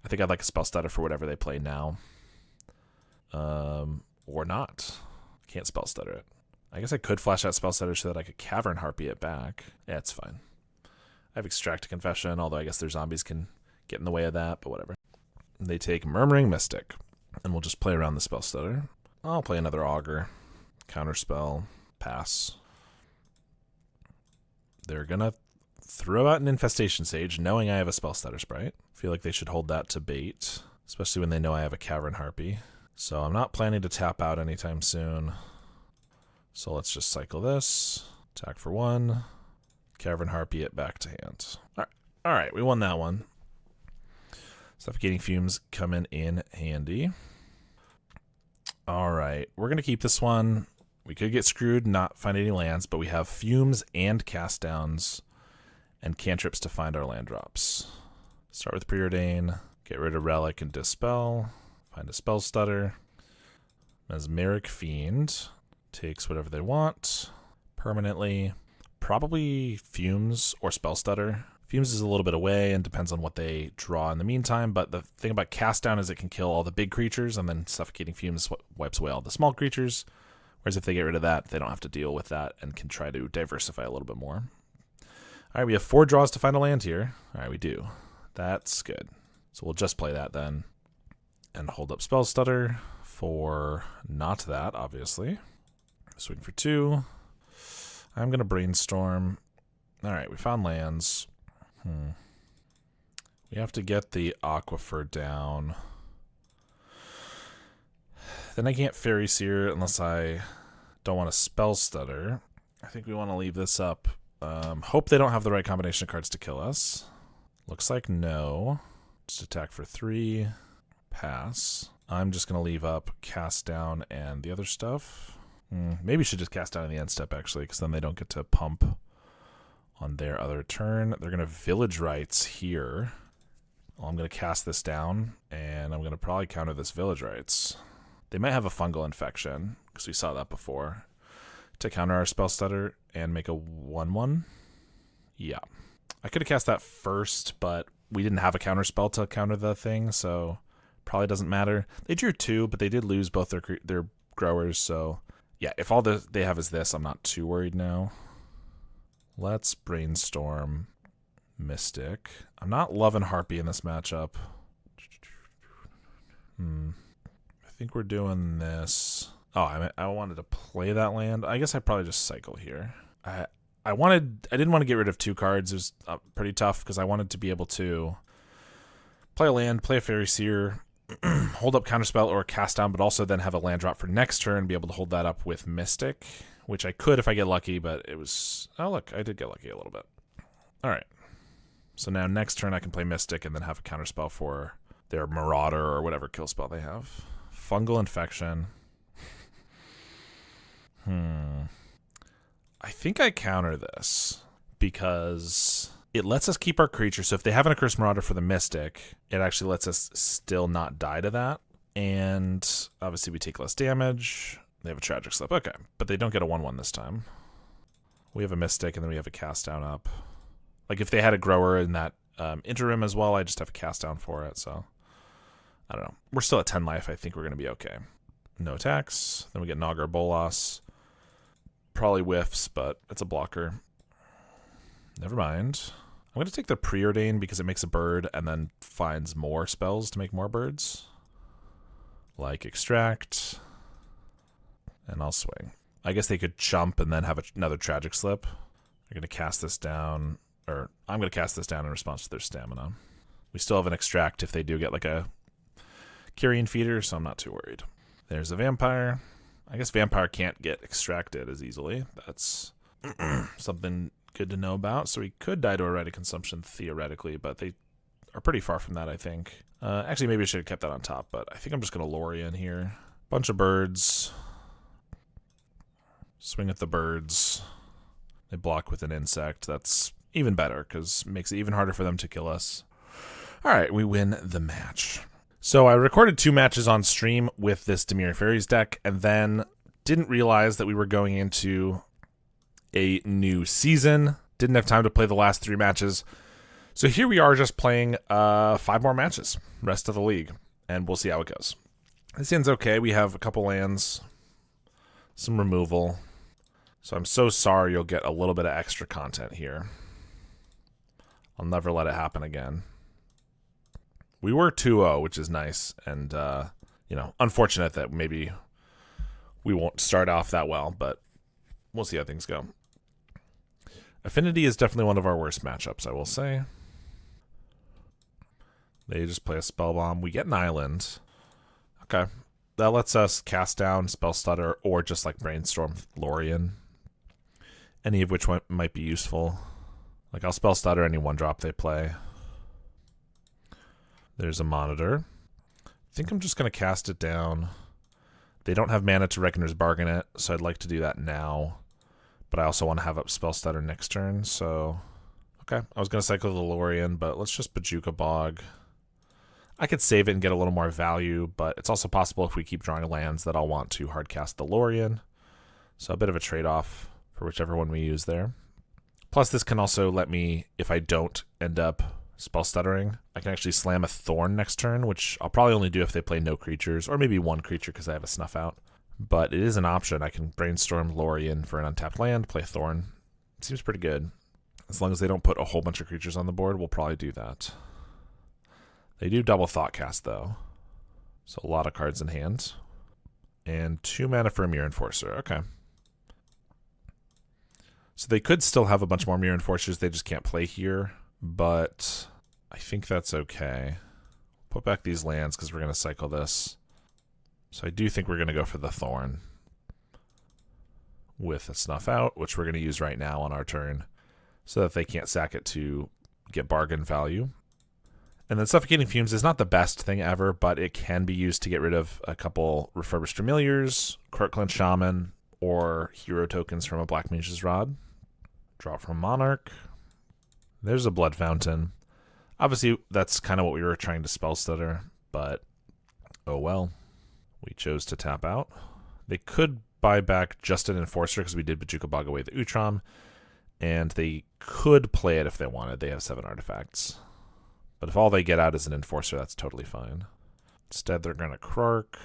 I think I'd like a Spell Stutter for whatever they play now. Or not. Can't Spell Stutter it. I guess I could flash out Spell Stutter so that I could Cavern Harpy it back. Yeah, it's fine. I have Extract a Confession, although I guess their zombies can get in the way of that, but whatever. They take Murmuring Mystic, and we'll just play around the Spell Stutter. I'll play another Augur. Counterspell. Pass. They're gonna throw out an Infestation Sage, knowing I have a Spell Stutter Sprite. Feel like they should hold that to bait, especially when they know I have a Cavern Harpy. So I'm not planning to tap out anytime soon. So let's just cycle this. Attack for 1. Cavern Harpy it back to hand. Alright, we won that one. Suffocating Fumes coming in handy. Alright, we're going to keep this one. We could get screwed, not find any lands, but we have Fumes and Cast Downs and cantrips to find our land drops. Start with Preordain, get rid of Relic and Dispel, find a Spell Stutter. Mesmeric Fiend takes whatever they want permanently. Probably Fumes or Spell Stutter. Fumes is a little bit away and depends on what they draw in the meantime, but the thing about Cast Down is it can kill all the big creatures, and then Suffocating Fumes wipes away all the small creatures, whereas if they get rid of that, they don't have to deal with that and can try to diversify a little bit more. Alright, we have 4 draws to find a land here. Alright, we do. That's good. So we'll just play that then, and hold up Spell Stutter for not that, obviously. Swing for 2. I'm going to Brainstorm. Alright, we found lands. We have to get the Aquifer down. Then I can't Fairy Seer unless I don't want to Spell Stutter. I think we want to leave this up. Hope they don't have the right combination of cards to kill us. Looks like no. Just attack for 3. Pass. I'm just going to leave up Cast Down and the other stuff. Maybe should just Cast Down in the end step, actually, because then they don't get to pump on their other turn. They're going to Village Rites here. Well, I'm going to cast this down, and I'm going to probably counter this Village Rites. They might have a Fungal Infection, because we saw that before, to counter our Spell Stutter and make a 1/1. Yeah. I could have cast that first, but we didn't have a counter spell to counter the thing, so probably doesn't matter. They drew 2, but they did lose both their growers, so yeah, if all they have is this, I'm not too worried now. Let's Brainstorm Mystic. I'm not loving Harpy in this matchup. I think we're doing this. Oh, I wanted to play that land. I guess I probably just cycle here. I didn't want to get rid of 2 cards. It was pretty tough because I wanted to be able to play a land, play a Fairy Seer, hold up Counterspell or Cast Down, but also then have a land drop for next turn, be able to hold that up with Mystic, which I could if I get lucky, but it was... Oh, look, I did get lucky a little bit. All right. So now next turn I can play Mystic and then have a Counterspell for their Marauder or whatever kill spell they have. Fungal Infection. I think I counter this because it lets us keep our creature. So if they have an Accursed Marauder for the Mystic, it actually lets us still not die to that. And obviously we take less damage. They have a Tragic Slip. Okay, but they don't get a 1/1 this time. We have a Mystic and then we have a Cast Down up. Like if they had a Grower in that interim as well, I just have a Cast Down for it. So I don't know. We're still at 10 life. I think we're going to be okay. No attacks. Then we get Nagar Bolas. Probably whiffs, but it's a blocker. Never mind. I'm going to take the Preordain because it makes a bird and then finds more spells to make more birds. Like Extract. And I'll swing. I guess they could chump and then have another Tragic Slip. They're going to cast this down, or I'm going to cast this down in response to their Stamina. We still have an Extract if they do get like a Carrion Feeder, so I'm not too worried. There's a Vampire. I guess Vampire can't get extracted as easily. That's something good to know about. So he could die to Erratic Consumption theoretically, but they are pretty far from that, I think. Actually, maybe I should have kept that on top, but I think I'm just going to Lorien here. Bunch of birds. Swing at the birds. They block with an insect. That's even better because it makes it even harder for them to kill us. All right, we win the match. So I recorded 2 matches on stream with this Dimir Faeries deck and then didn't realize that we were going into a new season. Didn't have time to play the last 3 matches. So here we are just playing 5 more matches, rest of the league, and we'll see how it goes. This end's okay. We have a couple lands, some removal. So I'm so sorry you'll get a little bit of extra content here. I'll never let it happen again. We were 2-0, which is nice, and, unfortunate that maybe we won't start off that well, but we'll see how things go. Affinity is definitely one of our worst matchups, I will say. They just play a Spell Bomb. We get an island. Okay. That lets us cast down, Spell Stutter, or just like Brainstorm Lorien. Any of which might be useful. Like I'll Spell Stutter any 1-drop they play. There's a Monitor. I think I'm just going to cast it down. They don't have mana to Reckoner's Bargain it, so I'd like to do that now. But I also want to have up Spell Stutter next turn, so... Okay, I was going to cycle the Lorien, but let's just Bojuka Bog. I could save it and get a little more value, but it's also possible if we keep drawing lands that I'll want to hardcast the Lorien. So a bit of a trade-off for whichever one we use there. Plus this can also let me, if I don't end up Spell Stuttering, I can actually slam a Thorn next turn, which I'll probably only do if they play no creatures, or maybe 1 creature because I have a Snuff Out. But it is an option. I can Brainstorm Lorien for an untapped land, play Thorn. Seems pretty good. As long as they don't put a whole bunch of creatures on the board, we'll probably do that. They do double Thoughtcast, though. So a lot of cards in hand. And 2 mana for Mirror Enforcer. Okay. So they could still have a bunch more Mirror Enforcers, they just can't play here, but I think that's okay. Put back these lands because we're going to cycle this. So I do think we're going to go for the Thorn with a Snuff Out, which we're going to use right now on our turn so that they can't sack it to get bargain value. And then Suffocating Fumes is not the best thing ever, but it can be used to get rid of a couple Refurbished Familiars, Corkland Shaman, or hero tokens from a Black Mage's Rod. Draw from Monarch. There's a Blood Fountain. Obviously, that's kind of what we were trying to spell stutter, but oh well. We chose to tap out. They could buy back just an Enforcer because we did Bojuka Bog away the Utrom, and they could play it if they wanted. They have 7 artifacts. But if all they get out is an Enforcer, that's totally fine. Instead, they're going to Krark,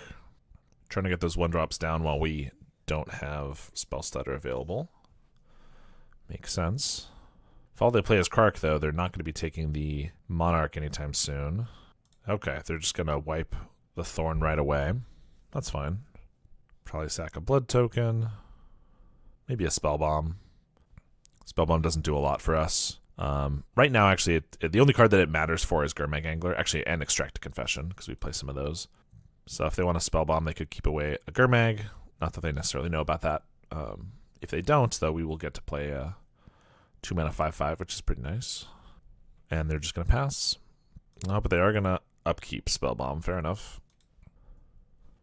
trying to get those 1-drops down while we don't have Spell Stutter available. Makes sense. If all they play is Krark, though, they're not going to be taking the Monarch anytime soon. Okay, they're just going to wipe the Thorn right away. That's fine. Probably sack a Blood token. Maybe a Spell Bomb. Spell Bomb doesn't do a lot for us. Right now, actually, the only card that it matters for is Gurmag Angler. Actually, and Extract Confession, because we play some of those. So if they want a Spell Bomb, they could keep away a Gurmag. Not that they necessarily know about that. If they don't, though, we will get to play a 2-mana 5/5, which is pretty nice. And they're just going to pass. No, but they are going to upkeep Spell Bomb. Fair enough.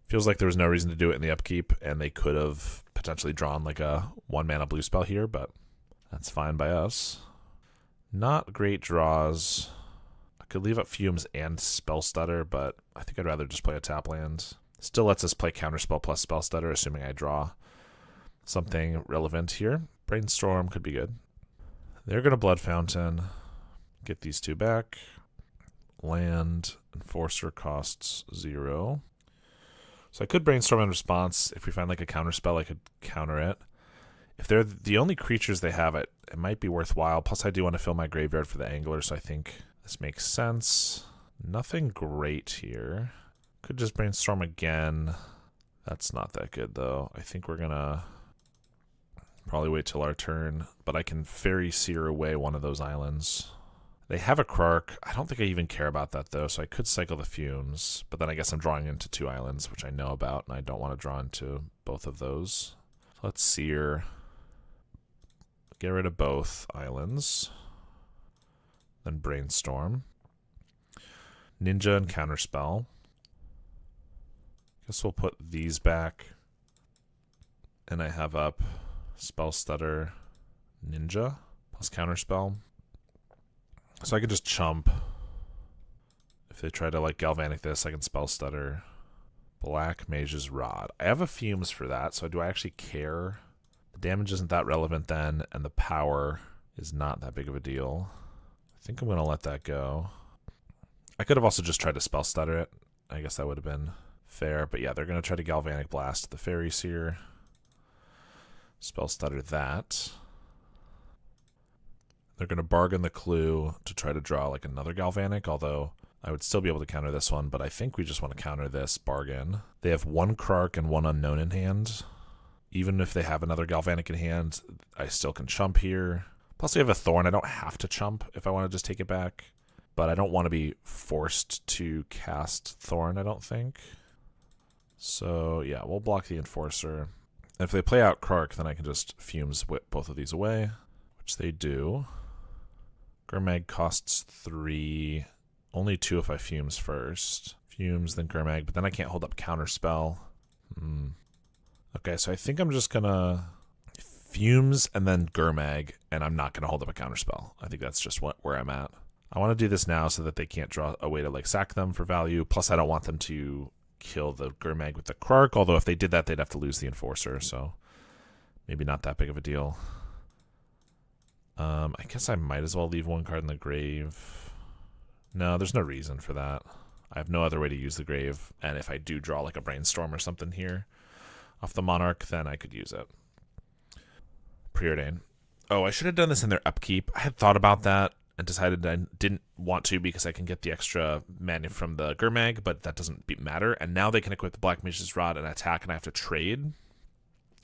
Feels like there was no reason to do it in the upkeep, and they could have potentially drawn like a 1-mana blue spell here, but that's fine by us. Not great draws. I could leave up Fumes and Spell Stutter, but I think I'd rather just play a tap land. Still lets us play Counterspell plus Spell Stutter, assuming I draw something relevant here. Brainstorm could be good. They're going to Blood Fountain. Get these 2 back. Land. Enforcer costs 0. So I could Brainstorm in response. If we find like a counterspell, I could counter it. If they're the only creatures they have, it might be worthwhile. Plus, I do want to fill my graveyard for the Angler, so I think this makes sense. Nothing great here. Could just Brainstorm again. That's not that good, though. I think we're going to probably wait till our turn, but I can Fairy Seer away one of those islands. They have a Krark. I don't think I even care about that, though, so I could cycle the Fumes, but then I guess I'm drawing into 2 islands, which I know about, and I don't want to draw into both of those. So let's Seer. Get rid of both islands. Then Brainstorm. Ninja and Counterspell. Guess we'll put these back. And I have up Spell Stutter, Ninja, plus Counterspell. So I could just chump. If they try to like Galvanic this, I can Spell Stutter. Black Mage's Rod. I have a Fumes for that, so do I actually care? The damage isn't that relevant then, and the power is not that big of a deal. I think I'm going to let that go. I could have also just tried to Spell Stutter it. I guess that would have been fair, but yeah, they're going to try to Galvanic Blast the Fairy Seer. Spell Stutter that. They're going to bargain the Clue to try to draw like another Galvanic, although I would still be able to counter this one, but I think we just want to counter this bargain. They have 1 Krark and 1 Unknown in hand. Even if they have another Galvanic in hand, I still can chump here. Plus we have a Thorn. I don't have to chump if I want to just take it back, but I don't want to be forced to cast Thorn, I don't think. So yeah, we'll block the Enforcer. And if they play out Krark, then I can just Fumes whip both of these away, which they do. Gurmag costs 3. Only 2 if I Fumes first. Fumes, then Gurmag, but then I can't hold up Counterspell. Okay, so I think I'm just gonna Fumes and then Gurmag, and I'm not gonna hold up a Counterspell. I think that's just where I'm at. I want to do this now so that they can't draw a way to like sack them for value. Plus, I don't want them to kill the Gurmag with the Krark, although if they did that, they'd have to lose the Enforcer, so maybe not that big of a deal. I guess I might as well leave 1 card in the grave. No, there's no reason for that. I have no other way to use the grave, and if I do draw like a Brainstorm or something here off the Monarch, then I could use it. Preordain. Oh, I should have done this in their upkeep. I had thought about that and decided I didn't want to because I can get the extra mana from the Gurmag, but that doesn't matter. And now they can equip the Black Mage's Rod and attack, and I have to trade.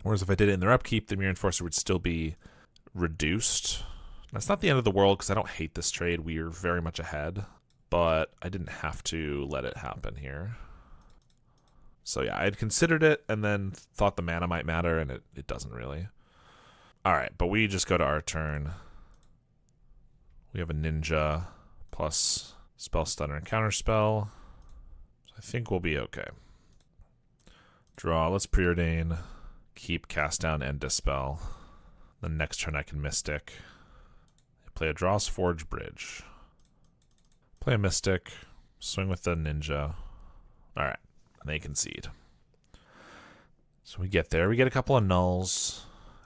Whereas if I did it in their upkeep, the Mirror Enforcer would still be reduced. That's not the end of the world because I don't hate this trade. We are very much ahead, but I didn't have to let it happen here. So yeah, I had considered it and then thought the mana might matter, and it doesn't really. All right, but we just go to our turn. We have a ninja plus spell stutter and counterspell. So I think we'll be okay. Draw, let's preordain, keep cast down and dispel. The next turn I can Mystic. Play a Dross Forge Bridge. Play a Mystic, swing with the ninja. Alright, and they concede. So we get there. We get a couple of nulls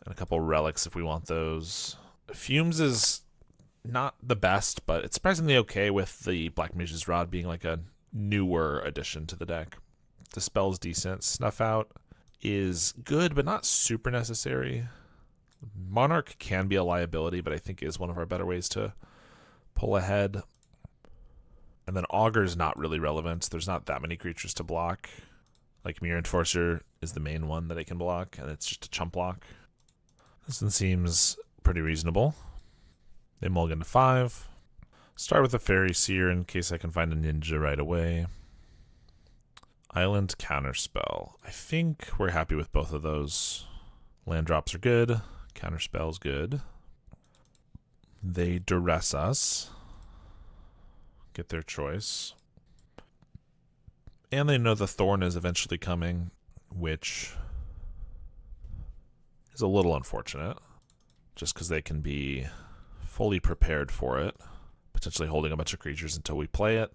and a couple of relics if we want those. Fumes is not the best, but it's surprisingly okay with the Black Mage's Rod being like a newer addition to the deck. Dispel's decent. Snuff Out is good, but not super necessary. Monarch can be a liability, but I think is one of our better ways to pull ahead. And then Augur is not really relevant. There's not that many creatures to block. Like Mirror Enforcer is the main one that I can block, and it's just a chump block. This one seems pretty reasonable. They mulligan to 5. Start with a Fairy Seer in case I can find a ninja right away. Island Counterspell. I think we're happy with both of those. Land drops are good. Counterspell's good. They duress us. Get their choice. And they know the Thorn is eventually coming, which is a little unfortunate. Just because they can be fully prepared for it. Potentially holding a bunch of creatures until we play it.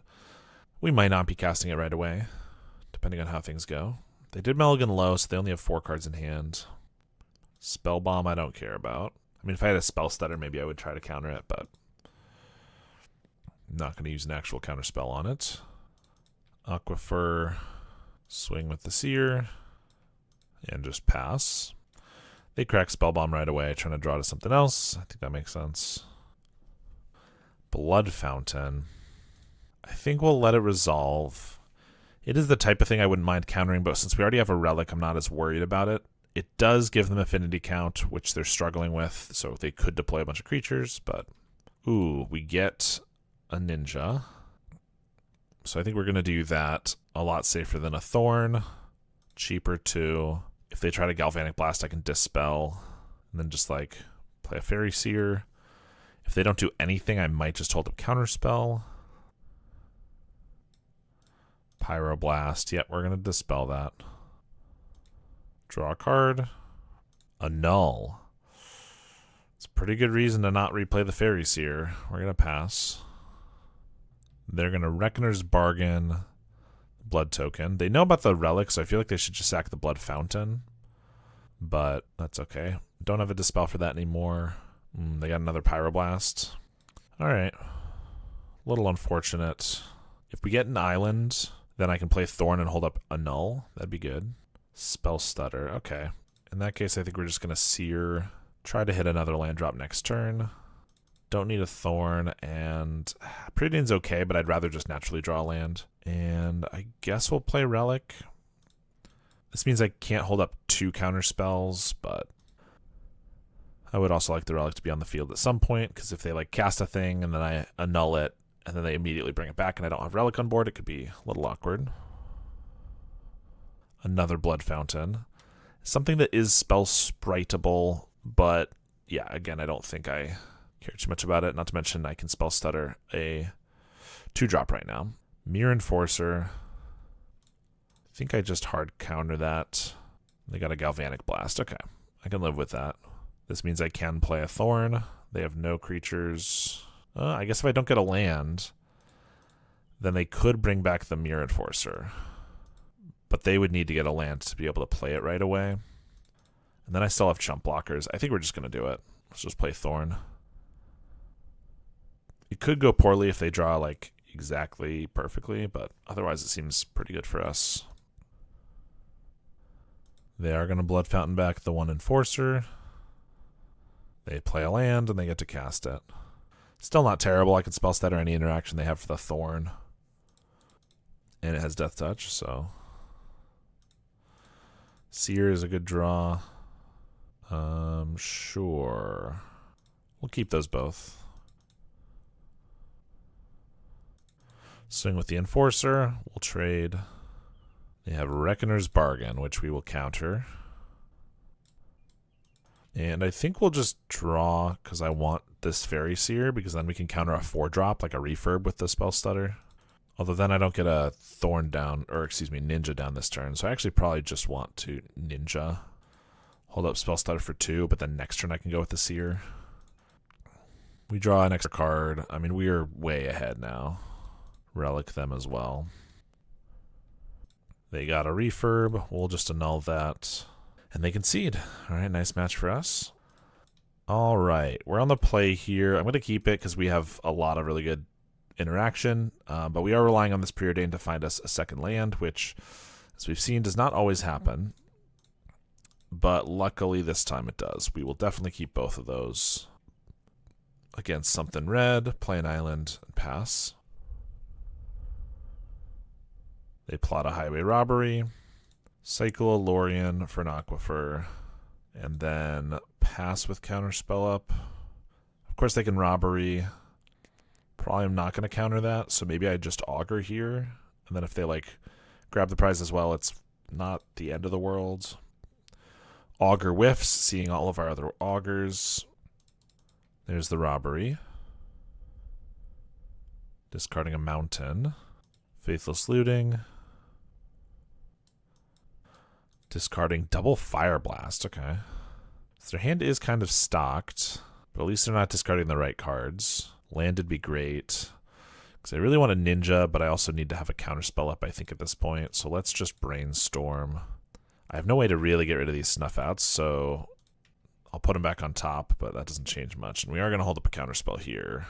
We might not be casting it right away, depending on how things go. They did mulligan low, so they only have 4 cards in hand. Spell Bomb I don't care about. I mean, if I had a Spell Stutter, maybe I would try to counter it, but I'm not going to use an actual counter spell on it. Aquifer, swing with the Seer, and just pass. They crack Spell Bomb right away, trying to draw to something else. I think that makes sense. Blood Fountain. I think we'll let it resolve. It is the type of thing I wouldn't mind countering, but since we already have a relic, I'm not as worried about it. It does give them affinity count, which they're struggling with, so they could deploy a bunch of creatures, but... Ooh, we get a ninja. So I think we're going to do that. A lot safer than a Thorn. Cheaper too. If they try to Galvanic Blast, I can Dispel, and then just, like, play a Fairy Seer. If they don't do anything, I might just hold up Counterspell. Pyroblast. Yep, we're going to Dispel that. Draw a card. A Null. It's a pretty good reason to not replay the Fairy Seer. We're going to pass. They're going to Reckoner's Bargain. Blood Token. They know about the relic, so I feel like they should just sack the Blood Fountain. But that's okay. Don't have a Dispel for that anymore. They got another Pyroblast. Alright. A little unfortunate. If we get an island, then I can play Thorn and hold up a Null. That'd be good. Spell Stutter. Okay. In that case, I think we're just going to Seer. Try to hit another land drop next turn. Don't need a Thorn, and Preordain's okay, but I'd rather just naturally draw a land. And I guess we'll play Relic. This means I can't hold up 2 counter spells, but I would also like the Relic to be on the field at some point, because if they like cast a thing and then I annul it, and then they immediately bring it back and I don't have Relic on board, it could be a little awkward. Another Blood Fountain. Something that is spell spriteable, but yeah, again, I don't think I care too much about it. Not to mention I can Spell Stutter a 2-drop right now. Mirror Enforcer. I think I just hard counter that. They got a Galvanic Blast. Okay, I can live with that. This means I can play a Thorn. They have no creatures. I guess if I don't get a land, then they could bring back the Mirror Enforcer. But they would need to get a land to be able to play it right away. And then I still have chump blockers. I think we're just going to do it. Let's just play Thorn. It could go poorly if they draw like exactly perfectly, but otherwise it seems pretty good for us. They are going to Blood Fountain back the 1 Enforcer. They play a land and they get to cast it. Still not terrible. I can Spell Stutter any interaction they have for the Thorn. And it has Death Touch, so... Seer is a good draw. Sure. We'll keep those both. Swing with the Enforcer. We'll trade. They have Reckoner's Bargain, which we will counter. And I think we'll just draw because I want this Fairy Seer, because then we can counter a 4-drop like a refurb with the Spell Stutter. Although then I don't get a Thorn down, or excuse me, Ninja down this turn. So I actually probably just want to Ninja. Hold up Spell Stutter for 2, but then next turn I can go with the Seer. We draw an extra card. I mean, we are way ahead now. Relic them as well. They got a refurb. We'll just annul that. And they concede. All right, nice match for us. All right, we're on the play here. I'm going to keep it because we have a lot of really good interaction. But we are relying on this Preordain to find us a second land, which, as we've seen, does not always happen. But luckily this time it does. We will definitely keep both of those. Against something red, play an island, and pass. They plot a highway robbery, cycle a Lorien for an Aquifer, and then pass with counterspell up. Of course they can robbery. Probably I'm not going to counter that, so maybe I just augur here. And then if they like grab the prize as well, it's not the end of the world. Augur whiffs, seeing all of our other augurs. There's the robbery. Discarding a mountain. Faithless Looting. Discarding double Fire Blast. Okay. So their hand is kind of stocked, but at least they're not discarding the right cards. Land would be great. Because I really want a Ninja, but I also need to have a counterspell up, I think, at this point. So let's just Brainstorm. I have no way to really get rid of these Snuff Outs, so I'll put them back on top, but that doesn't change much. And we are going to hold up a counterspell here.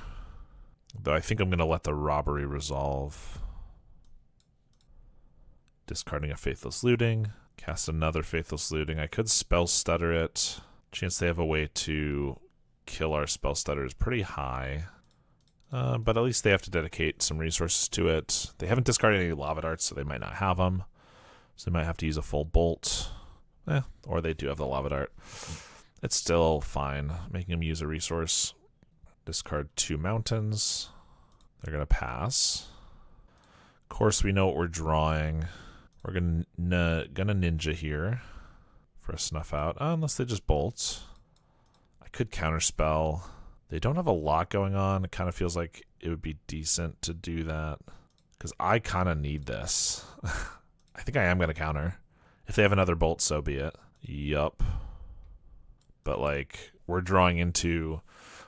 Though I think I'm going to let the robbery resolve. Discarding a Faithless Looting. Cast another Faithless Looting. I could Spell Stutter it. Chance they have a way to kill our Spell Stutter is pretty high. But at least they have to dedicate some resources to it. They haven't discarded any Lava Darts, so they might not have them. So they might have to use a full Bolt. Or they do have the Lava Dart. It's still fine, making them use a resource. Discard 2 mountains. They're going to pass. Of course, we know what we're drawing. We're gonna Ninja here for a Snuff Out. Unless they just bolt. I could counterspell. They don't have a lot going on. It kind of feels like it would be decent to do that. Because I kind of need this. I think I am going to counter. If they have another bolt, so be it. Yup. But, like, we're drawing into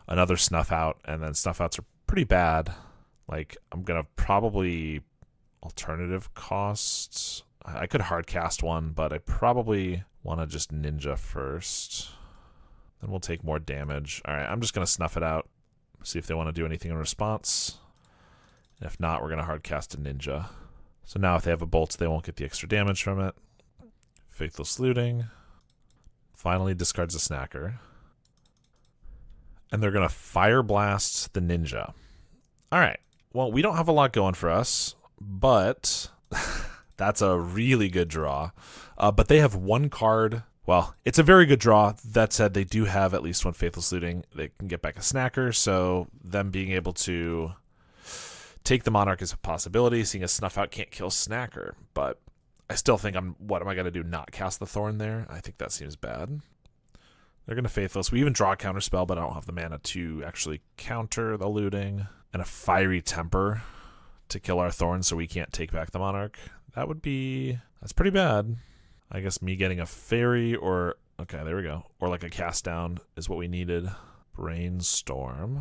another Snuff Out, and then Snuff Outs are pretty bad. Like, I'm going to probably alternative costs. I could hard cast one, but I probably want to just Ninja first. Then we'll take more damage. All right, I'm just going to Snuff it out. See if they want to do anything in response. And if not, we're going to hard cast a Ninja. So now if they have a bolt, they won't get the extra damage from it. Faithless Looting. Finally discards a Snacker. And they're going to Fire Blast the Ninja. All right. Well, we don't have a lot going for us, but that's a really good draw. But they have one card. Well, it's a very good draw. That said, they do have at least one Faithless Looting. They can get back a Snacker, so them being able to take the Monarch is a possibility. Seeing a Snuff Out can't kill Snacker, but I still think what am I going to do? Not cast the Thorn there? I think that seems bad. They're going to Faithless. We even draw a Counterspell, but I don't have the mana to actually counter the looting. And a Fiery Temper to kill our Thorn so we can't take back the Monarch. That's pretty bad. I guess me getting a Fairy or, okay, there we go. Or like a Cast Down is what we needed. Brainstorm.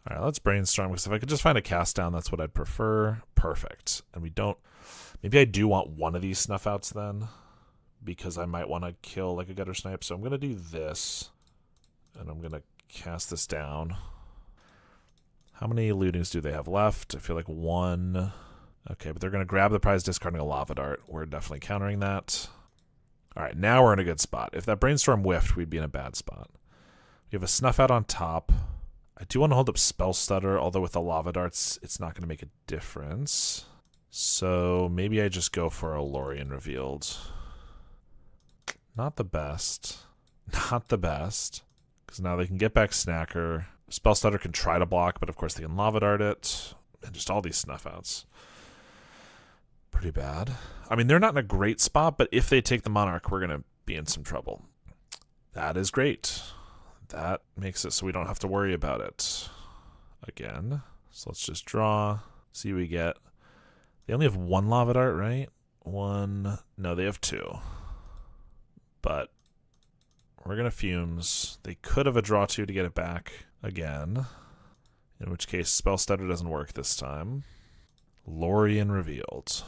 All right, let's Brainstorm, because if I could just find a Cast Down, that's what I'd prefer. Perfect. And we don't, maybe I do want one of these Snuff Outs then, because I might want to kill like a Gutter Snipe. So I'm going to do this, and I'm going to cast this down. How many lootings do they have left? I feel like one. Okay, but they're going to grab the prize, discarding a Lava Dart. We're definitely countering that. All right, now we're in a good spot. If that Brainstorm whiffed, we'd be in a bad spot. We have a Snuff Out on top. I do want to hold up Spell Stutter, although with the Lava Darts, it's not going to make a difference. So maybe I just go for a Lorien Revealed. Not the best. Not the best. Because now they can get back Snacker. Spell Stutter can try to block, but of course they can Lava Dart it. And just all these snuff outs. Pretty bad. I mean, they're not in a great spot, but if they take the Monarch, we're going to be in some trouble. That is great. That makes it so we don't have to worry about it again. So let's just draw, see what we get. They only have one Lava Dart, right? One. No, they have two. But we're going to Fumes. They could have a draw two to get it back again. In which case, Spell Stutter doesn't work this time. Lorien revealed.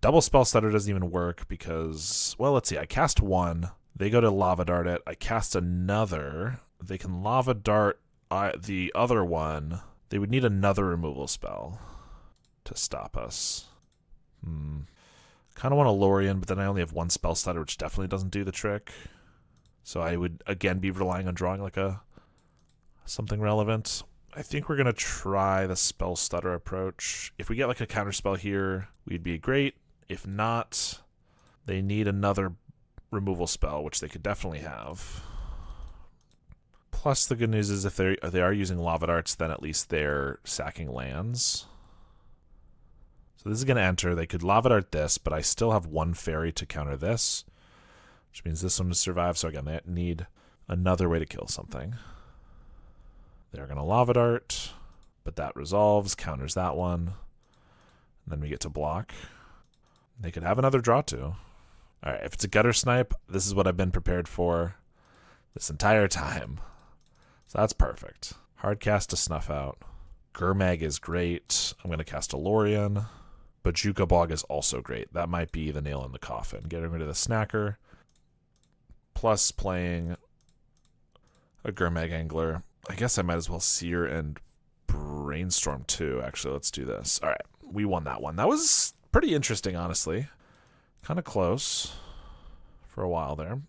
Double Spell Stutter doesn't even work because, well, let's see. I cast one. They go to Lava Dart it. I cast another. They can Lava Dart the other one. They would need another removal spell to stop us. Kind of want a Lorien, but then I only have one Spell Stutter, which definitely doesn't do the trick. So I would, again, be relying on drawing like something relevant. I think we're going to try the Spell Stutter approach. If we get like a counter spell here, we'd be great. If not, they need another removal spell, which they could definitely have. Plus, the good news is if they are using Lava Darts, then at least they're sacking lands. So this is going to enter. They could Lava Dart this, but I still have one fairy to counter this, which means this one to survive. So again, they need another way to kill something. They're going to Lava Dart, but that resolves, counters that one. And then we get to block. They could have another draw too. All right, if it's a Gutter Snipe, this is what I've been prepared for this entire time. So that's perfect. Hard cast to snuff out. Gurmag is great. I'm going to cast a Lorien. Bojuka Bog is also great. That might be the nail in the coffin. Getting rid of the Snacker. Plus playing a Gurmag Angler. I guess I might as well Seer and Brainstorm too. Actually, let's do this. All right, we won that one. That was pretty interesting, honestly. Kind of close for a while there.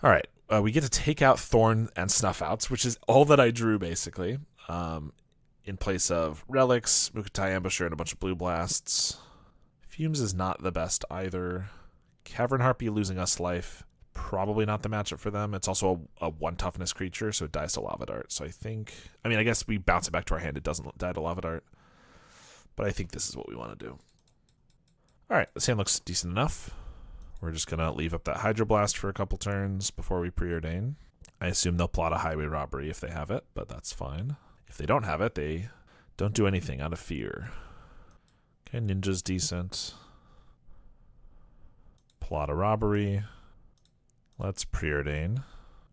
All right, we get to take out Thorn and Snuff Outs, which is all that I drew, basically, in place of Relics, Mukutai Ambusher, and a bunch of Blue Blasts. Fumes is not the best either. Cavern Harpy losing us life. Probably not the matchup for them. It's also a 1 toughness creature, so it dies to Lava Dart. So I guess we bounce it back to our hand. It doesn't die to Lava Dart. But I think this is what we want to do. All right, this hand looks decent enough. We're just going to leave up that Hydroblast for a couple turns before we preordain. I assume they'll plot a Highway Robbery if they have it, but that's fine. If they don't have it, they don't do anything out of fear. Okay, Ninja's decent. Plot a Robbery. Let's preordain.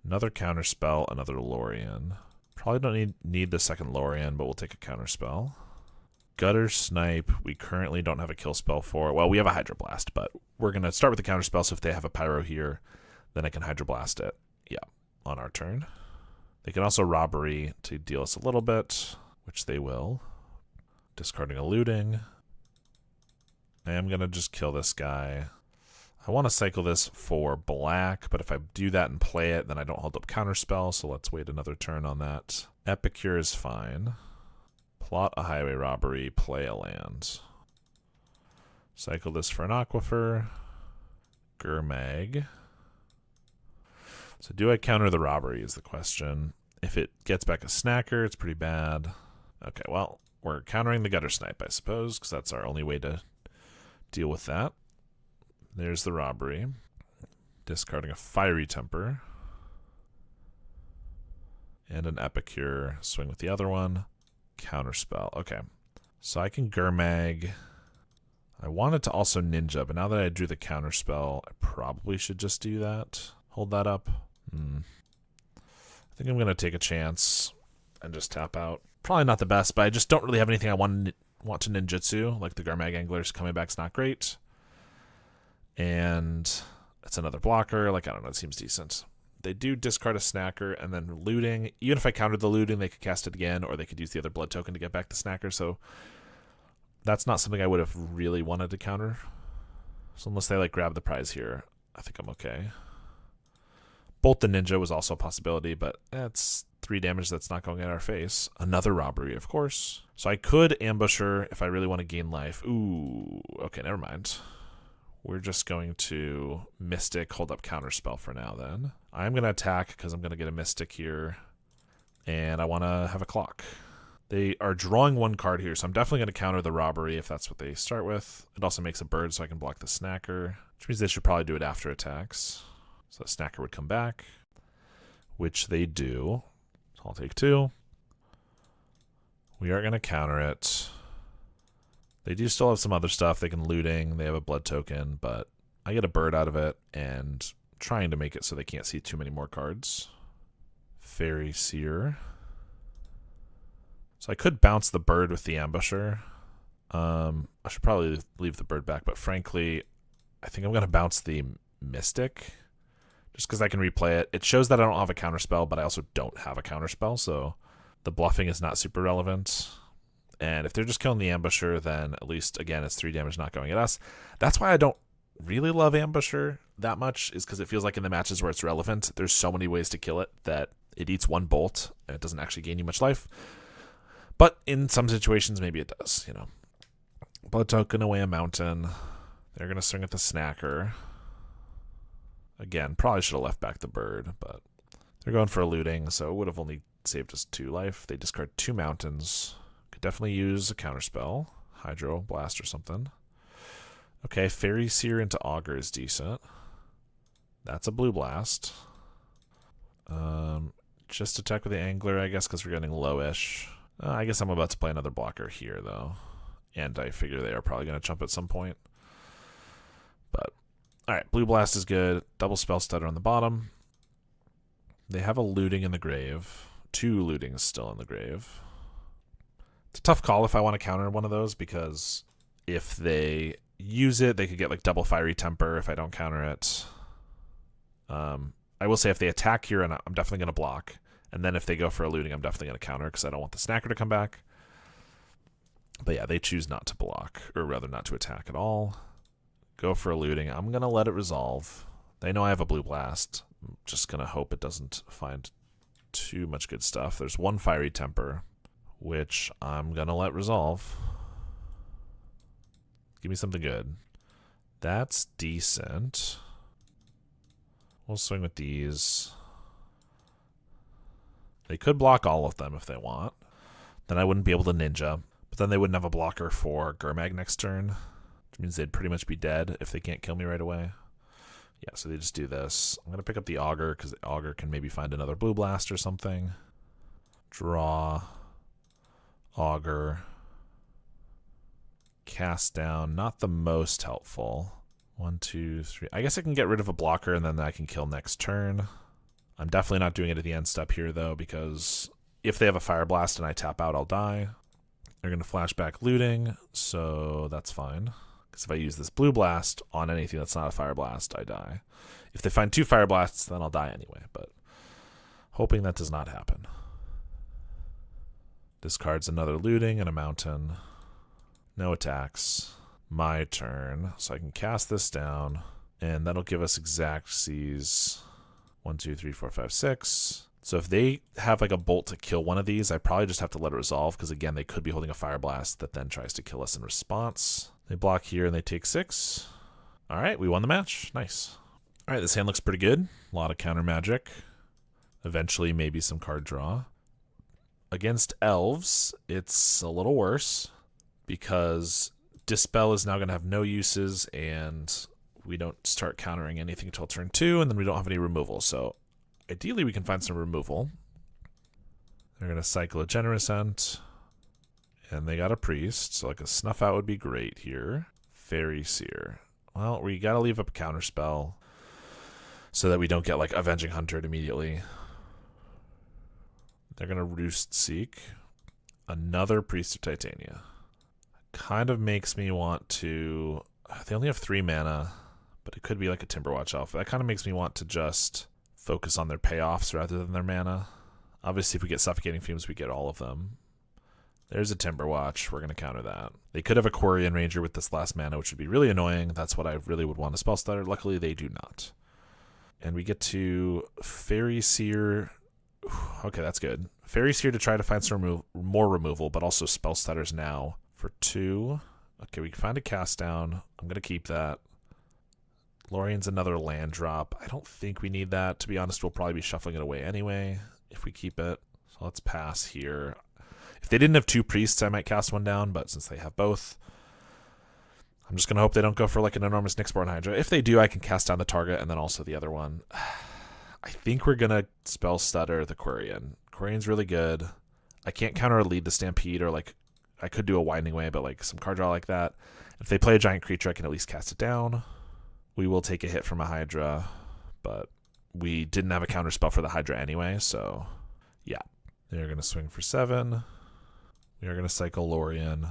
Another counterspell, another Lorien. Probably don't need the second Lorien, but we'll take a counterspell. Gutter Snipe, we currently don't have a kill spell for. Well, we have a Hydroblast, but we're going to start with the counterspell, so if they have a Pyro here, then I can Hydroblast it. Yeah, on our turn. They can also Robbery to deal us a little bit, which they will. Discarding a Looting. I am going to just kill this guy. I want to cycle this for black, but if I do that and play it, then I don't hold up counterspell, so let's wait another turn on that. Epicure is fine. Plot a Highway Robbery, play a land. Cycle this for an Aquifer. Gurmag. So do I counter the Robbery is the question. If it gets back a Snacker, it's pretty bad. Okay, well, we're countering the Gutter Snipe, I suppose, because that's our only way to deal with that. There's the Robbery. Discarding a Fiery Temper. And an Epicure. Swing with the other one. Counterspell. Okay. So I can Gurmag. I wanted to also Ninja, but now that I drew the Counterspell, I probably should just do that. Hold that up. I think I'm going to take a chance and just tap out. Probably not the best, but I just don't really have anything I want to ninjutsu. Like the Gurmag Angler's coming back's not great. And it's another blocker. Like, I don't know, it seems decent. They do discard a Snacker and then Looting. Even if I countered the Looting, they could cast it again, or they could use the other blood token to get back the Snacker. So that's not something I would have really wanted to counter. So unless they like grab the prize here, I think I'm okay. Bolt the Ninja was also a possibility, but that's 3 damage that's not going in our face. Another Robbery, of course. So I could ambush her if I really want to gain life. Ooh, okay, never mind. We're just going to Mystic, hold up Counterspell for now then. I'm going to attack because I'm going to get a Mystic here. And I want to have a clock. They are drawing one card here, so I'm definitely going to counter the Robbery if that's what they start with. It also makes a bird so I can block the Snacker, which means they should probably do it after attacks. So the Snacker would come back, which they do. I'll take 2. We are going to counter it. They do still have some other stuff. They can looting. They have a blood token, but I get a bird out of it and trying to make it so they can't see too many more cards. Fairy Seer. So I could bounce the bird with the Ambusher. I should probably leave the bird back, but frankly, I think I'm going to bounce the Mystic just because I can replay it. It shows that I don't have a counterspell, but I also don't have a counterspell, so the bluffing is not super relevant. And if they're just killing the Ambusher, then at least, again, it's 3 damage not going at us. That's why I don't really love Ambusher that much, is because it feels like in the matches where it's relevant, there's so many ways to kill it that it eats 1 bolt, and it doesn't actually gain you much life. But in some situations, maybe it does, you know. Blood token away a mountain. They're going to swing at the Snacker. Again, probably should have left back the bird, but they're going for a looting, so it would have only saved us 2 life. They discard 2 mountains. Could definitely use a counterspell. Hydro Blast or something. Okay, Fairy Seer into Augur is decent. That's a blue blast. Just attack with the Angler, I guess, because we're getting lowish. I guess I'm about to play another blocker here, though. And I figure they are probably going to jump at some point. But, alright, blue blast is good. Double spell stutter on the bottom. They have a looting in the grave. 2 lootings still in the grave. It's a tough call if I want to counter one of those, because if they use it, they could get like double Fiery Temper if I don't counter it. I will say if they attack here, and I'm definitely going to block. And then if they go for a looting, I'm definitely going to counter because I don't want the Snacker to come back. But yeah, they choose not to block, or rather not to attack at all. Go for a looting. I'm going to let it resolve. They know I have a blue blast. I'm just going to hope it doesn't find too much good stuff. There's 1 Fiery Temper, which I'm going to let resolve. Give me something good. That's decent. We'll swing with these. They could block all of them if they want. Then I wouldn't be able to ninja. But then they wouldn't have a blocker for Gurmag next turn, which means they'd pretty much be dead if they can't kill me right away. Yeah, so they just do this. I'm going to pick up the Augur because the Augur can maybe find another blue blast or something. Draw. Augur. Cast down. Not the most helpful. 1, 2, 3. I guess I can get rid of a blocker and then I can kill next turn. I'm definitely not doing it at the end step here, though, because if they have a Fire Blast and I tap out, I'll die. They're going to flashback looting, so that's fine. Because if I use this blue blast on anything that's not a Fire Blast, I die. If they find 2 Fire Blasts, then I'll die anyway, but hoping that does not happen. Discards another looting and a mountain. No attacks. My turn, so I can cast this down, and that'll give us exact Cs. 1, 2, 3, 4, 5, 6. So if they have like a bolt to kill one of these, I probably just have to let it resolve, because again, they could be holding a Fire Blast that then tries to kill us in response. They block here and they take 6. Alright, we won the match. Nice. Alright, this hand looks pretty good. A lot of counter magic. Eventually, maybe some card draw. Against elves, it's a little worse, because Dispel is now going to have no uses, and we don't start countering anything until turn 2, and then we don't have any removal. So ideally, we can find some removal. They're going to cycle a Generous Ent, and they got a Priest, so like a Snuff Out would be great here. Fairy Seer. Well, we got to leave up a counterspell so that we don't get like Avenging Hunter immediately. They're going to Roost Seek. Another Priest of Titania. Kind of makes me want to... They only have 3 mana, but it could be like a Timberwatch Elf. That kind of makes me want to just focus on their payoffs rather than their mana. Obviously, if we get Suffocating Fumes, we get all of them. There's a Timberwatch. We're going to counter that. They could have a Quarian Ranger with this last mana, which would be really annoying. That's what I really would want a spell stutter. Luckily, they do not. And we get to Fairy Seer. Okay, that's good. Fairy Seer to try to find some more removal, but also spell stutters now for 2. Okay, we can find a cast down. I'm going to keep that. Lorien's another land drop. I don't think we need that. To be honest, we'll probably be shuffling it away anyway if we keep it. So let's pass here. If they didn't have 2 priests, I might cast one down, but since they have both, I'm just going to hope they don't go for like an enormous Nyxborn Hydra. If they do, I can cast down the target and then also the other one. I think we're going to spell stutter the Quirion. Quirion's really good. I can't counter a lead the Stampede, or like I could do a Winding Way, but like some card draw like that. If they play a giant creature, I can at least cast it down. We will take a hit from a Hydra, but we didn't have a counter spell for the Hydra anyway, so yeah. They're going to swing for 7. We are going to cycle Lorien.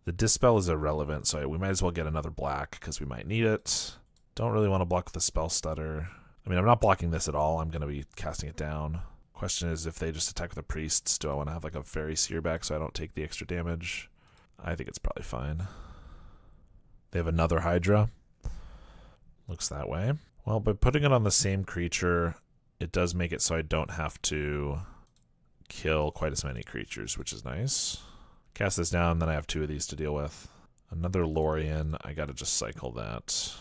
The Dispel is irrelevant, so we might as well get another black because we might need it. Don't really want to block the Spell Stutter. I mean, I'm not blocking this at all. I'm going to be casting it down. Question is, if they just attack with the priests, do I want to have like a Fairy Seer back so I don't take the extra damage? I think it's probably fine. They have another Hydra. Looks that way. Well, by putting it on the same creature, it does make it so I don't have to kill quite as many creatures, which is nice. Cast this down, then I have 2 of these to deal with. Another Lorien. I gotta just cycle that.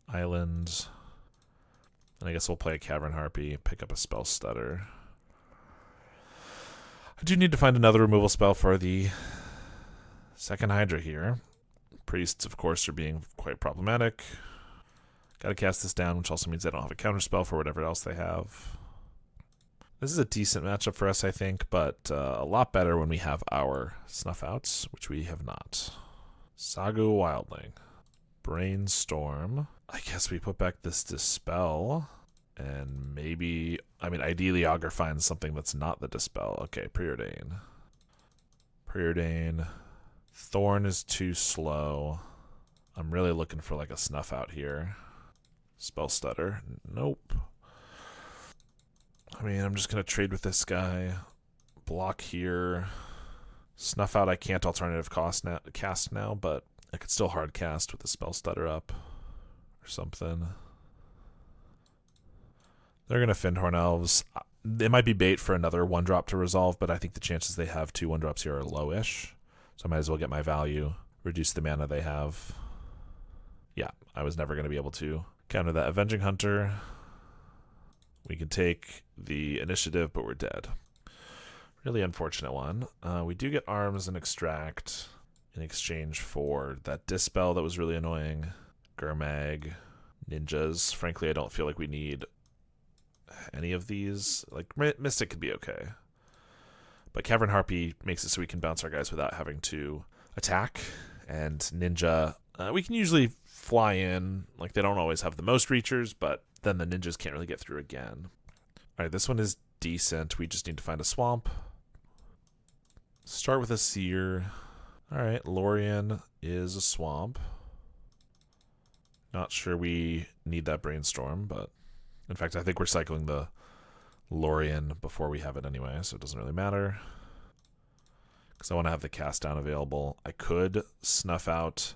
Island. And I guess we'll play a Cavern Harpy, pick up a Spell Stutter. I do need to find another removal spell for the second Hydra here. Priests, of course, are being quite problematic. Gotta cast this down, which also means they don't have a counterspell for whatever else they have. This is a decent matchup for us, I think, but a lot better when we have our Snuff Outs, which we have not. Sagu Wildling. Brainstorm. I guess we put back this Dispel, and maybe, I mean, ideally Augur finds something that's not the Dispel. Okay, Preordain. Preordain. Thorn is too slow. I'm really looking for like a Snuff Out here. Spell Stutter. Nope. I mean, I'm just going to trade with this guy. Block here. Snuff Out I can't alternative cast now, but I could still hard cast with the Spell Stutter up or something. They're going to Fyndhorn Elves. It might be bait for another 1-drop to resolve, but I think the chances they have 2 1-drops here are lowish. So I might as well get my value, reduce the mana they have. Yeah, I was never going to be able to counter that Avenging Hunter. We can take the initiative, but we're dead. Really unfortunate one. We do get Arms and Extract in exchange for that Dispel that was really annoying. Gurmag, Ninjas. Frankly, I don't feel like we need any of these. Like, Mystic could be okay. But Cavern Harpy makes it so we can bounce our guys without having to attack. And Ninja, we can usually fly in. Like, they don't always have the most reachers, but then the ninjas can't really get through again. Alright, this one is decent. We just need to find a swamp. Start with a Seer. Alright, Lorien is a swamp. Not sure we need that Brainstorm, but in fact, I think we're cycling the Lorien before we have it anyway, so it doesn't really matter. Because I want to have the cast down available. I could snuff out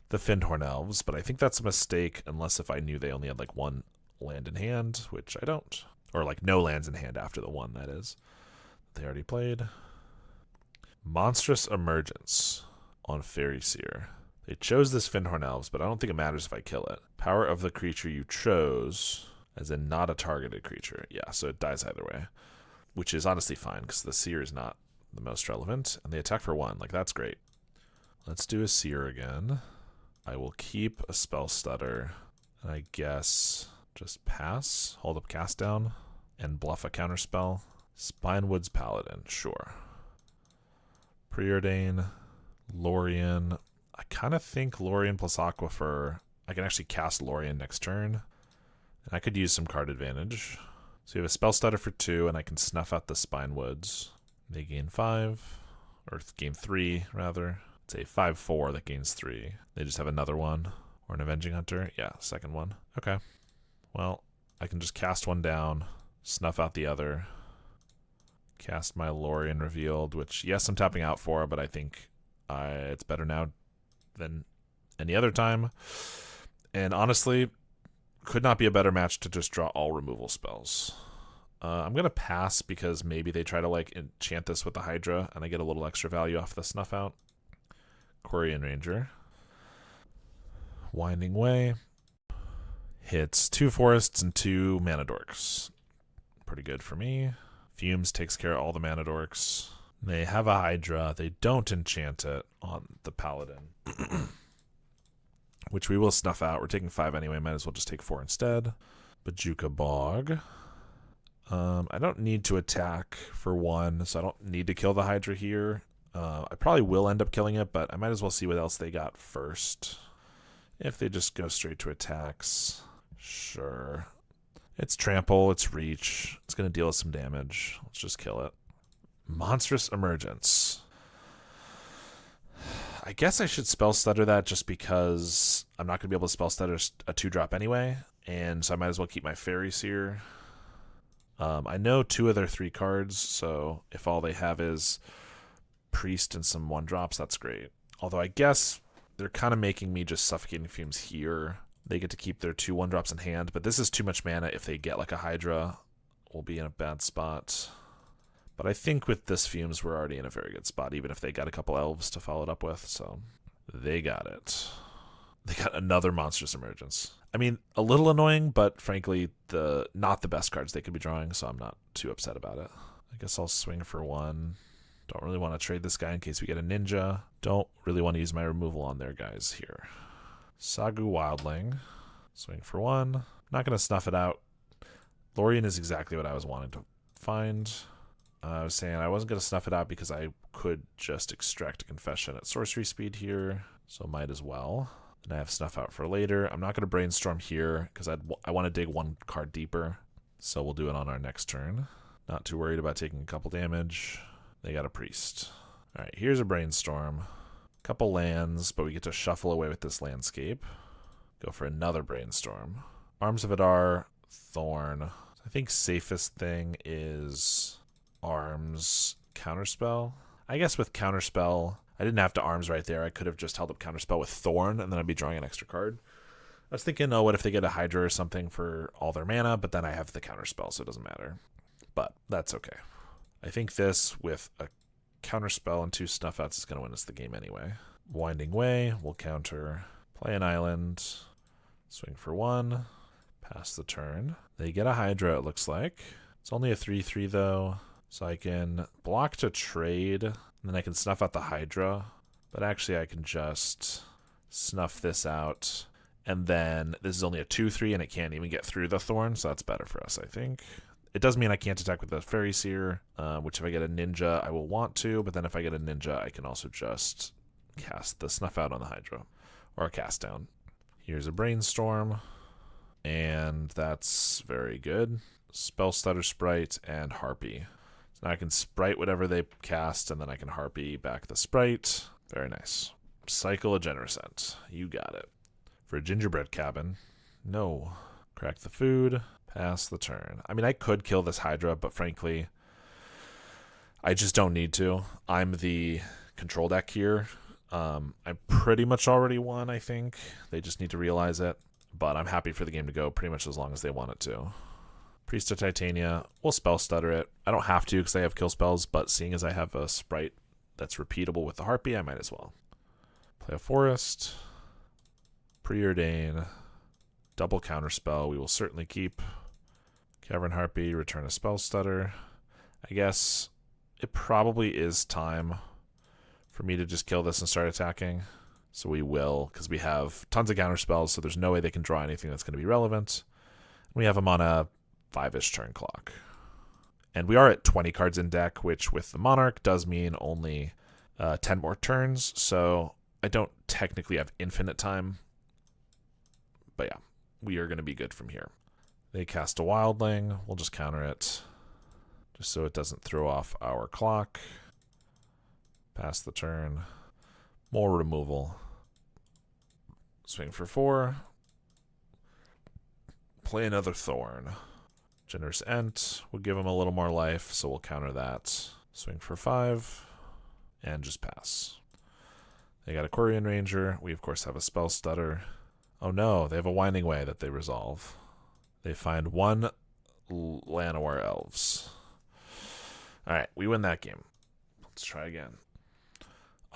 the Fyndhorn Elves, but I think that's a mistake unless if I knew they only had like 1 land in hand, which I don't. Or like no lands in hand after the 1, that is. They already played. Monstrous Emergence on Fairy Seer. They chose this Fyndhorn Elves, but I don't think it matters if I kill it. Power of the creature you chose, as in not a targeted creature. Yeah, so it dies either way, which is honestly fine because the Seer is not the most relevant. And they attack for 1. Like, that's great. Let's do a Seer again. I will keep a Spell Stutter. And I guess just pass, hold up cast down, and bluff a counterspell. Spinewood's Paladin, sure. Preordain, Lorien. I kind of think Lorien plus Aquifer. I can actually cast Lorien next turn. And I could use some card advantage. So you have a Spell Stutter for 2, and I can snuff out the Spinewoods. They gain 5, or gain 3, rather. It's a 5/4 that gains 3. They just have another one. Or an Avenging Hunter. Yeah, second one. Okay. Well, I can just cast one down, snuff out the other. Cast my Lorien Revealed, which, yes, I'm tapping out for, but I think it's better now than any other time. And honestly, could not be a better match to just draw all removal spells. I'm going to pass because maybe they try to like enchant this with the Hydra and I get a little extra value off the snuff out. Quirion Ranger. Winding Way. Hits 2 forests and 2 mana dorks. Pretty good for me. Fumes takes care of all the mana dorks. They have a Hydra. They don't enchant it on the Paladin, which we will snuff out. We're taking 5 anyway. Might as well just take 4 instead. Bajuka Bog. I don't need to attack for 1, so I don't need to kill the Hydra here. I probably will end up killing it, but I might as well see what else they got first. If they just go straight to attacks, sure. It's trample, it's reach. It's going to deal us some damage. Let's just kill it. Monstrous Emergence. I guess I should spell stutter that just because I'm not going to be able to spell stutter a 2-drop anyway, and so I might as well keep my fairies here. I know 2 of their 3 cards, so if all they have is Priest and some 1-drops, that's great. Although I guess they're kind of making me just Suffocating Fumes here. They get to keep their 2 1-drops in hand, but this is too much mana. If they get like a Hydra, we'll be in a bad spot. But I think with this Fumes, we're already in a very good spot, even if they got a couple Elves to follow it up with, so they got it. They got another Monstrous Emergence. I mean, a little annoying, but frankly, not the best cards they could be drawing, so I'm not too upset about it. I guess I'll swing for 1. Don't really want to trade this guy in case we get a Ninja. Don't really want to use my removal on their guys here. Sagu Wildling. Swing for 1. Not going to snuff it out. Lorien is exactly what I was wanting to find. I was saying I wasn't going to snuff it out because I could just extract a Confession at sorcery speed here, so might as well. And I have snuff out for later. I'm not going to brainstorm here because I want to dig 1 card deeper, so we'll do it on our next turn. Not too worried about taking a couple damage. They got a Priest. All right, here's a brainstorm. Couple lands, but we get to shuffle away with this landscape. Go for another brainstorm. Arms of Adar, Thorn. I think safest thing is Arms, Counterspell. I guess with Counterspell, I didn't have to Arms right there. I could have just held up Counterspell with Thorn, and then I'd be drawing an extra card. I was thinking, oh, what if they get a Hydra or something for all their mana, but then I have the Counterspell, so it doesn't matter. But that's okay. I think this, with a Counterspell and 2 snuff outs, is going to win us the game anyway. Winding Way, we'll counter. Play an island. Swing for 1. Pass the turn. They get a Hydra, it looks like. It's only a 3/3 though, so I can block to trade, and then I can snuff out the Hydra. But actually I can just snuff this out, and then this is only a 2/3 and it can't even get through the Thorn, so that's better for us, I think. It does mean I can't attack with the Fairy Seer, which if I get a Ninja, I will want to, but then if I get a Ninja, I can also just cast the Snuff Out on the Hydra, or a Cast Down. Here's a Brainstorm, and that's very good. Spell Stutter Sprite and Harpy. So now I can Sprite whatever they cast, and then I can Harpy back the Sprite. Very nice. Cycle a Generosent. You got it. For a Gingerbread Cabin. No. Crack the food. Pass the turn. I mean, I could kill this Hydra, but frankly, I just don't need to. I'm the control deck here. I pretty much already won, I think. They just need to realize it. But I'm happy for the game to go pretty much as long as they want it to. Priest of Titania. We'll spell stutter it. I don't have to because I have kill spells, but seeing as I have a Sprite that's repeatable with the Harpy, I might as well. Play a Forest. Preordain. Double Counterspell. We will certainly keep. Cavern Harpy, return a Spell Stutter. I guess it probably is time for me to just kill this and start attacking. So we will, because we have tons of counter spells, so there's no way they can draw anything that's going to be relevant. We have them on a 5-ish turn clock. And we are at 20 cards in deck, which with the Monarch does mean only 10 more turns. So I don't technically have infinite time. But yeah, we are going to be good from here. They cast a Wildling. We'll just counter it, just so it doesn't throw off our clock. Pass the turn. More removal. Swing for 4. Play another Thorn. Generous Ent. We'll give him a little more life, so we'll counter that. Swing for 5. And just pass. They got a Quirion Ranger. We, of course, have a Spell Stutter. Oh no, they have a Winding Way that they resolve. They find 1 Llanowar Elves. Alright, we win that game. Let's try again.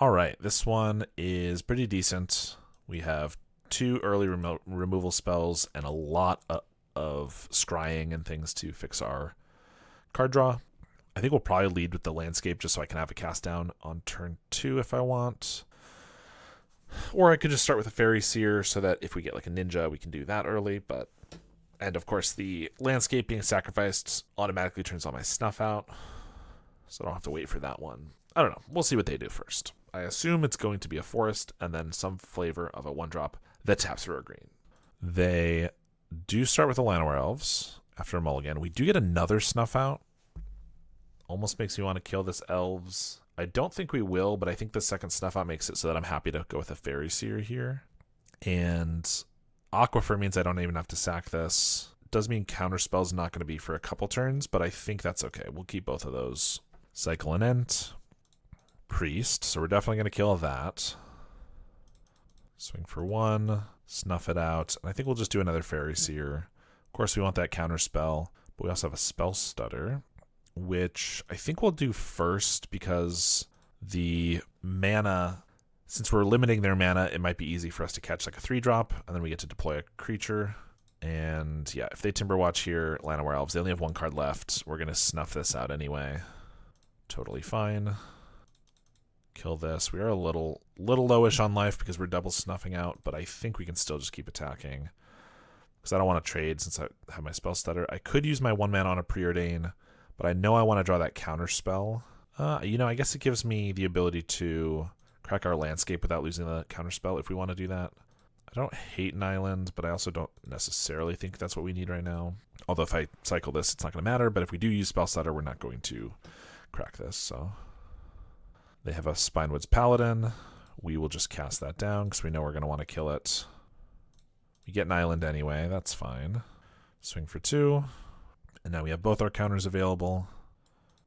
Alright, this one is pretty decent. We have 2 early removal spells and a lot of scrying and things to fix our card draw. I think we'll probably lead with the landscape just so I can have a cast down on turn 2 if I want. Or I could just start with a Fairy Seer so that if we get like a ninja, we can do that early. And of course, the landscape being sacrificed automatically turns all my snuff out, so I don't have to wait for that one. I don't know. We'll see what they do first. I assume it's going to be a forest and then some flavor of a 1-drop that taps for a green. They do start with the Llanowar Elves after a mulligan. We do get another snuff out. Almost makes me want to kill this Elves. I don't think we will, but I think the second snuff out makes it so that I'm happy to go with a Fairy Seer here. And Aquifer means I don't even have to sack this. Does mean Counterspell's not going to be for a couple turns, but I think that's okay. We'll keep both of those. Cycle and Ent. Priest, so we're definitely going to kill that. Swing for 1, snuff it out, and I think we'll just do another Fairy Seer. Of course, we want that Counterspell, but we also have a Spell Stutter, which I think we'll do first because the mana, since we're limiting their mana, it might be easy for us to catch like a 3-drop, and then we get to deploy a creature. And yeah, if they Timberwatch here, Llanowar Elves, they only have 1 card left. We're going to snuff this out anyway. Totally fine. Kill this. We are a little lowish on life because we're double snuffing out, but I think we can still just keep attacking because I don't want to trade since I have my Spell Stutter. I could use my 1-mana on a Preordain, but I know I want to draw that counter spell. I guess it gives me the ability to crack our landscape without losing the counter spell if we want to do that. I don't hate an island, but I also don't necessarily think that's what we need right now. Although if I cycle this, it's not going to matter, but if we do use Spell Stutter, we're not going to crack this, so... They have a Spinewoods Paladin. We will just cast that down because we know we're going to want to kill it. We get an island anyway. That's fine. Swing for 2. And now we have both our counters available.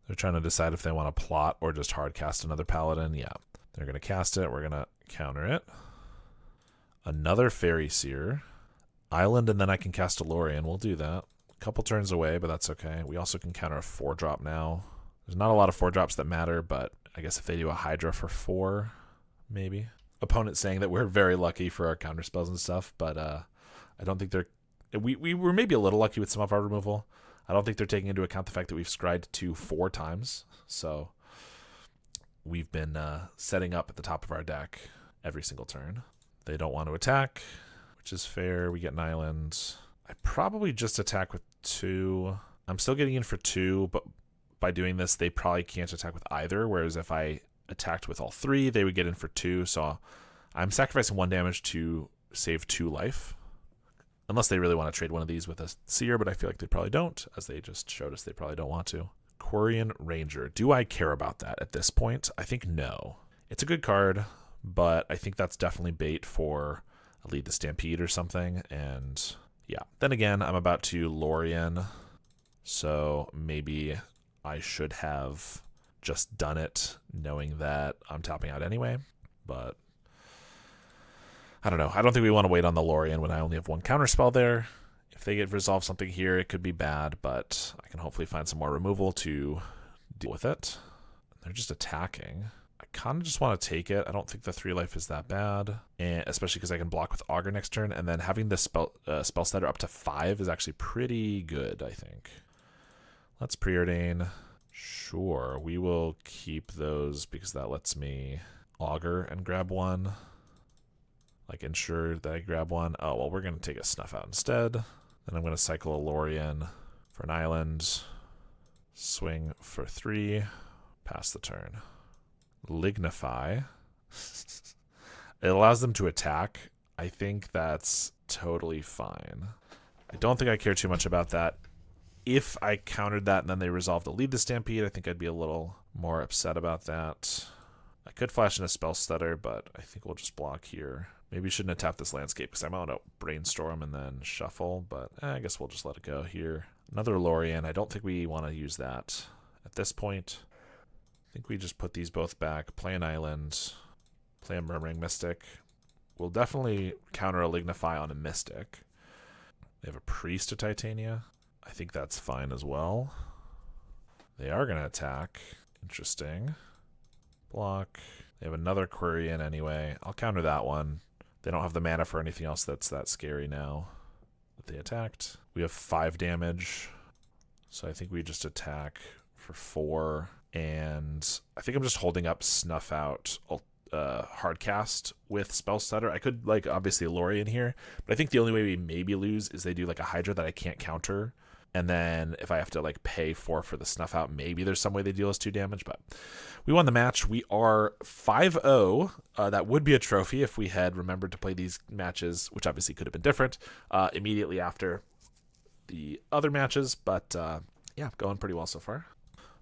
They're trying to decide if they want to plot or just hard cast another Paladin. Yeah, they're going to cast it. We're going to counter it. Another Fairy Seer. Island, and then I can cast a Lorien. We'll do that. A couple turns away, but that's okay. We also can counter a 4-drop now. There's not a lot of 4-drops that matter, but I guess if they do a Hydra for 4, maybe. Opponent saying that we're very lucky for our counter spells and stuff, but I don't think they're... We were maybe a little lucky with some of our removal. I don't think they're taking into account the fact that we've scryed 2 4 times. So we've been setting up at the top of our deck every single turn. They don't want to attack, which is fair. We get an island. I probably just attack with 2. I'm still getting in for 2, but by doing this, they probably can't attack with either, whereas if I attacked with all 3, they would get in for 2, so I'm sacrificing 1 damage to save 2 life. Unless they really want to trade one of these with a Seer, but I feel like they probably don't, as they just showed us they probably don't want to. Quirion Ranger. Do I care about that at this point? I think no. It's a good card, but I think that's definitely bait for a Lead the Stampede or something, and yeah. Then again, I'm about to Lorien, so maybe I should have just done it knowing that I'm topping out anyway, but I don't know. I don't think we want to wait on the Lorien when I only have 1 counterspell there. If they get resolve something here, it could be bad, but I can hopefully find some more removal to deal with it. They're just attacking. I kind of just want to take it. I don't think the 3 life is that bad, and especially because I can block with Augur next turn, and then having the spell stutter up to 5 is actually pretty good, I think. Let's Preordain. Sure, we will keep those because that lets me Augur and grab 1. Like, ensure that I grab 1. Oh, well, we're going to take a Snuff out instead. Then I'm going to cycle a Lorien for an island. Swing for 3. Pass the turn. Lignify. It allows them to attack. I think that's totally fine. I don't think I care too much about that. If I countered that and then they resolved to Lead the Stampede, I think I'd be a little more upset about that. I could flash in a Spell Stutter, but I think we'll just block here. Maybe we shouldn't have tapped this landscape because I might want to Brainstorm and then shuffle, but I guess we'll just let it go here. Another Lorien. I don't think we want to use that at this point. I think we just put these both back, play an island, play a Murmuring Mystic. We'll definitely counter a Lignify on a Mystic. They have a Priest to Titania. I think that's fine as well. They are going to attack. Interesting. Block. They have another Quirion anyway. I'll counter that one. They don't have the mana for anything else that's that scary now that they attacked. We have 5 damage, so I think we just attack for 4. And I think I'm just holding up Snuff Out Hardcast with Spell Stutter. I could, like, obviously Lorien here, but I think the only way we maybe lose is they do, like, a Hydra that I can't counter. And then if I have to, like, pay 4 for the Snuff Out, maybe there's some way they deal us 2 damage. But we won the match. We are 5-0. That would be a trophy if we had remembered to play these matches, which obviously could have been different, immediately after the other matches. But, yeah, going pretty well so far.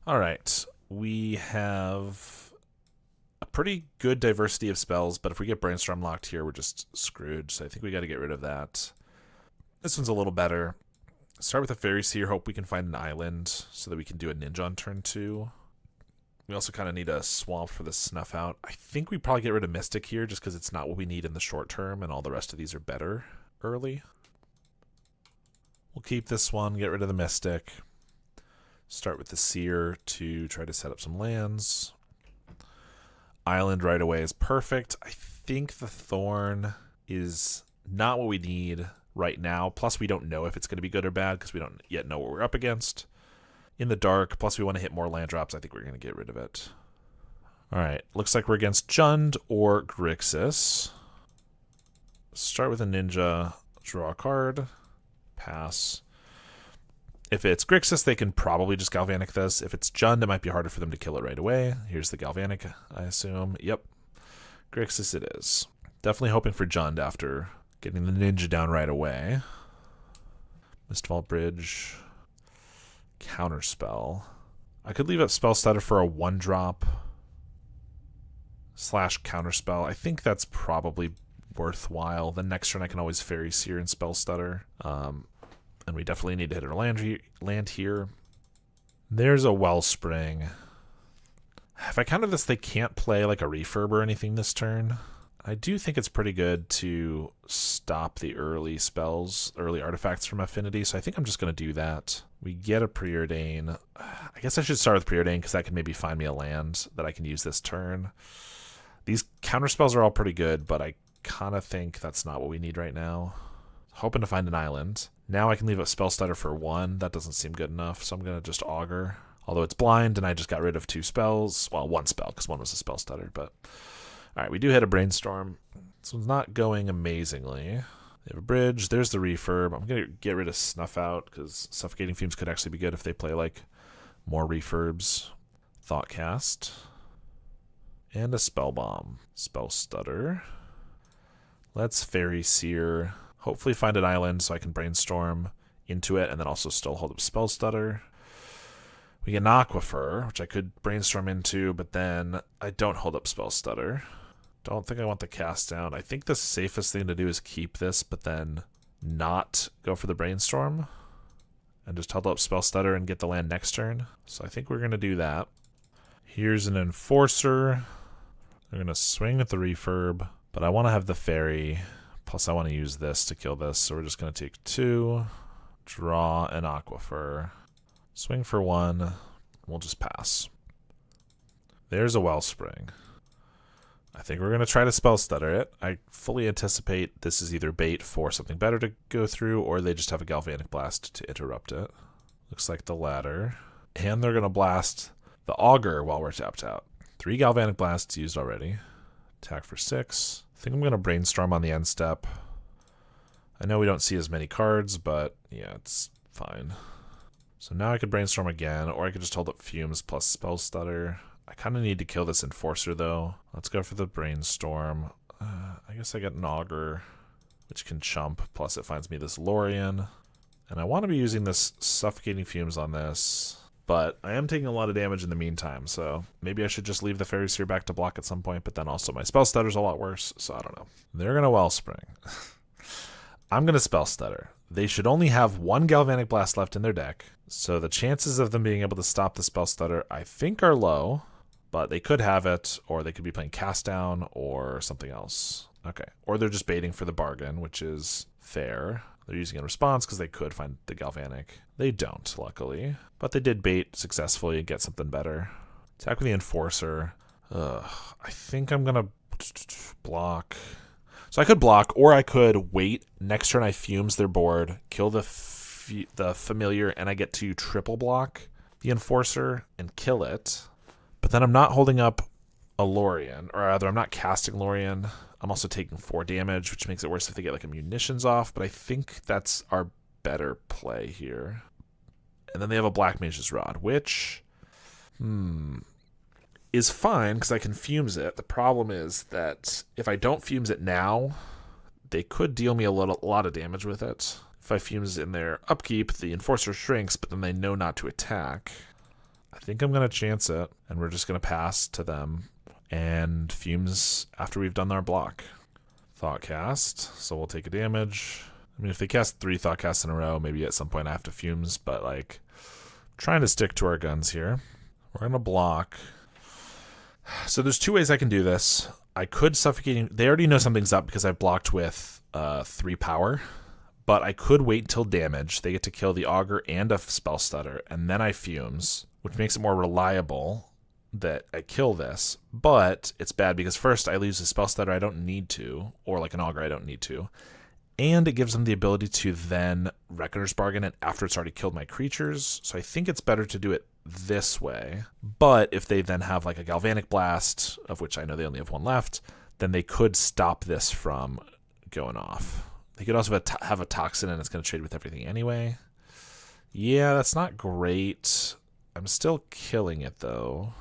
All right. We have a pretty good diversity of spells, but if we get Brainstorm locked here, we're just screwed. So I think we got to get rid of that. This one's a little better. Start with a Fairy Seer, hope we can find an island so that we can do a Ninja on turn 2. We also kind of need a Swamp for the Snuff Out. I think we probably get rid of Mystic here just because it's not what we need in the short term, and all the rest of these are better early. We'll keep this one, get rid of the Mystic. Start with the Seer to try to set up some lands. Island right away is perfect. I think the Thorn is not what we need right now. Plus, we don't know if it's going to be good or bad because we don't yet know what we're up against. In the dark, plus we want to hit more land drops. I think we're going to get rid of it. All right, looks like we're against Jund or Grixis. Start with a Ninja, draw a card, pass. If it's Grixis, they can probably just Galvanic this. If it's Jund, it might be harder for them to kill it right away. Here's the Galvanic, I assume. Yep, Grixis it is. Definitely hoping for Jund after getting the Ninja down right away. Mistvault Bridge. Counterspell. I could leave up Spell Stutter for a 1-drop / Counterspell. I think that's probably worthwhile. The next turn I can always Fairy Seer and Spell Stutter. And we definitely need to hit our land here. There's a Wellspring. If I counter this, they can't play like a Refurb or anything this turn. I do think it's pretty good to stop the early spells, early artifacts from Affinity, so I think I'm just going to do that. We get a Preordain. I guess I should start with Preordain because that can maybe find me a land that I can use this turn. These counterspells are all pretty good, but I kind of think that's not what we need right now. Hoping to find an island. Now I can leave a Spell Stutter for 1. That doesn't seem good enough, so I'm going to just Augur. Although it's blind, and I just got rid of 2 spells. Well, 1 spell, because 1 was a Spell Stutter, but... Alright, we do hit a Brainstorm. This one's not going amazingly. They have a bridge. There's the Refurb. I'm going to get rid of Snuff Out, because Suffocating Fumes could actually be good if they play, like, more Refurbs. Thoughtcast. And a Spell Bomb. Spell Stutter. Let's Fairy Seer. Hopefully find an island so I can Brainstorm into it, and then also still hold up Spell Stutter. We get an Aquifer, which I could Brainstorm into, but then I don't hold up Spell Stutter. Don't think I want the cast down. I think the safest thing to do is keep this, but then not go for the Brainstorm. And just hold up Spell Stutter and get the land next turn. So I think we're going to do that. Here's an Enforcer. We're going to swing with the Refurb, but I want to have the Fairy. Plus I want to use this to kill this, so we're just going to take 2. Draw an Aquifer. Swing for 1. We'll just pass. There's a Wellspring. I think we're going to try to Spell Stutter it. I fully anticipate this is either bait for something better to go through, or they just have a Galvanic Blast to interrupt it. Looks like the latter. And they're going to blast the Augur while we're tapped out. 3 Galvanic Blasts used already. Attack for 6. I think I'm going to Brainstorm on the end step. I know we don't see as many cards, but yeah, it's fine. So now I could Brainstorm again, or I could just hold up Fumes plus Spell Stutter. I kind of need to kill this Enforcer, though. Let's go for the Brainstorm. I guess I get an Augur, which can chump, plus it finds me this Lorien. And I want to be using this Suffocating Fumes on this, but I am taking a lot of damage in the meantime, so maybe I should just leave the Fairy Seer back to block at some point, but then also my Spell Stutter's a lot worse, so I don't know. They're going to Wellspring. I'm going to Spell Stutter. They should only have 1 Galvanic Blast left in their deck, so the chances of them being able to stop the Spell Stutter I think are low, but they could have it, or they could be playing Cast Down or something else. Okay, or they're just baiting for the bargain, which is fair. They're using a response because they could find the Galvanic. They don't, luckily, but they did bait successfully and get something better. Attack with the Enforcer. I think I'm going to block. So I could block, or I could wait. Next turn I Fumes their board, kill the familiar, and I get to triple block the Enforcer and kill it. But then I'm not holding up a Lorien, or rather I'm not casting Lorien. I'm also taking 4 damage, which makes it worse if they get like a Munitions off, but I think that's our better play here. And then they have a Black Mage's Rod, which is fine because I can Fumes it. The problem is that if I don't Fumes it now, they could deal me a lot of damage with it. If I Fumes it in their upkeep, the Enforcer shrinks, but then they know not to attack. I think I'm going to chance it, and we're just going to pass to them and Fumes after we've done our block. Thoughtcast, so we'll take a damage. I mean, if they cast 3 Thoughtcasts in a row, maybe at some point I have to Fumes, but like, trying to stick to our guns here. We're going to block. So there's 2 ways I can do this. I could Suffocating. They already know something's up because I've blocked with 3 power, but I could wait until damage. They get to kill the Augur and a Spell Stutter, and then I Fumes, which makes it more reliable that I kill this. But it's bad because first I lose a Spell Stutter I don't need to, or like an Augur I don't need to. And it gives them the ability to then Reckoner's Bargain it after it's already killed my creatures. So I think it's better to do it this way. But if they then have like a Galvanic Blast, of which I know they only have 1 left, then they could stop this from going off. They could also have a Toxin and it's going to trade with everything anyway. Yeah, that's not great. I'm still killing it though.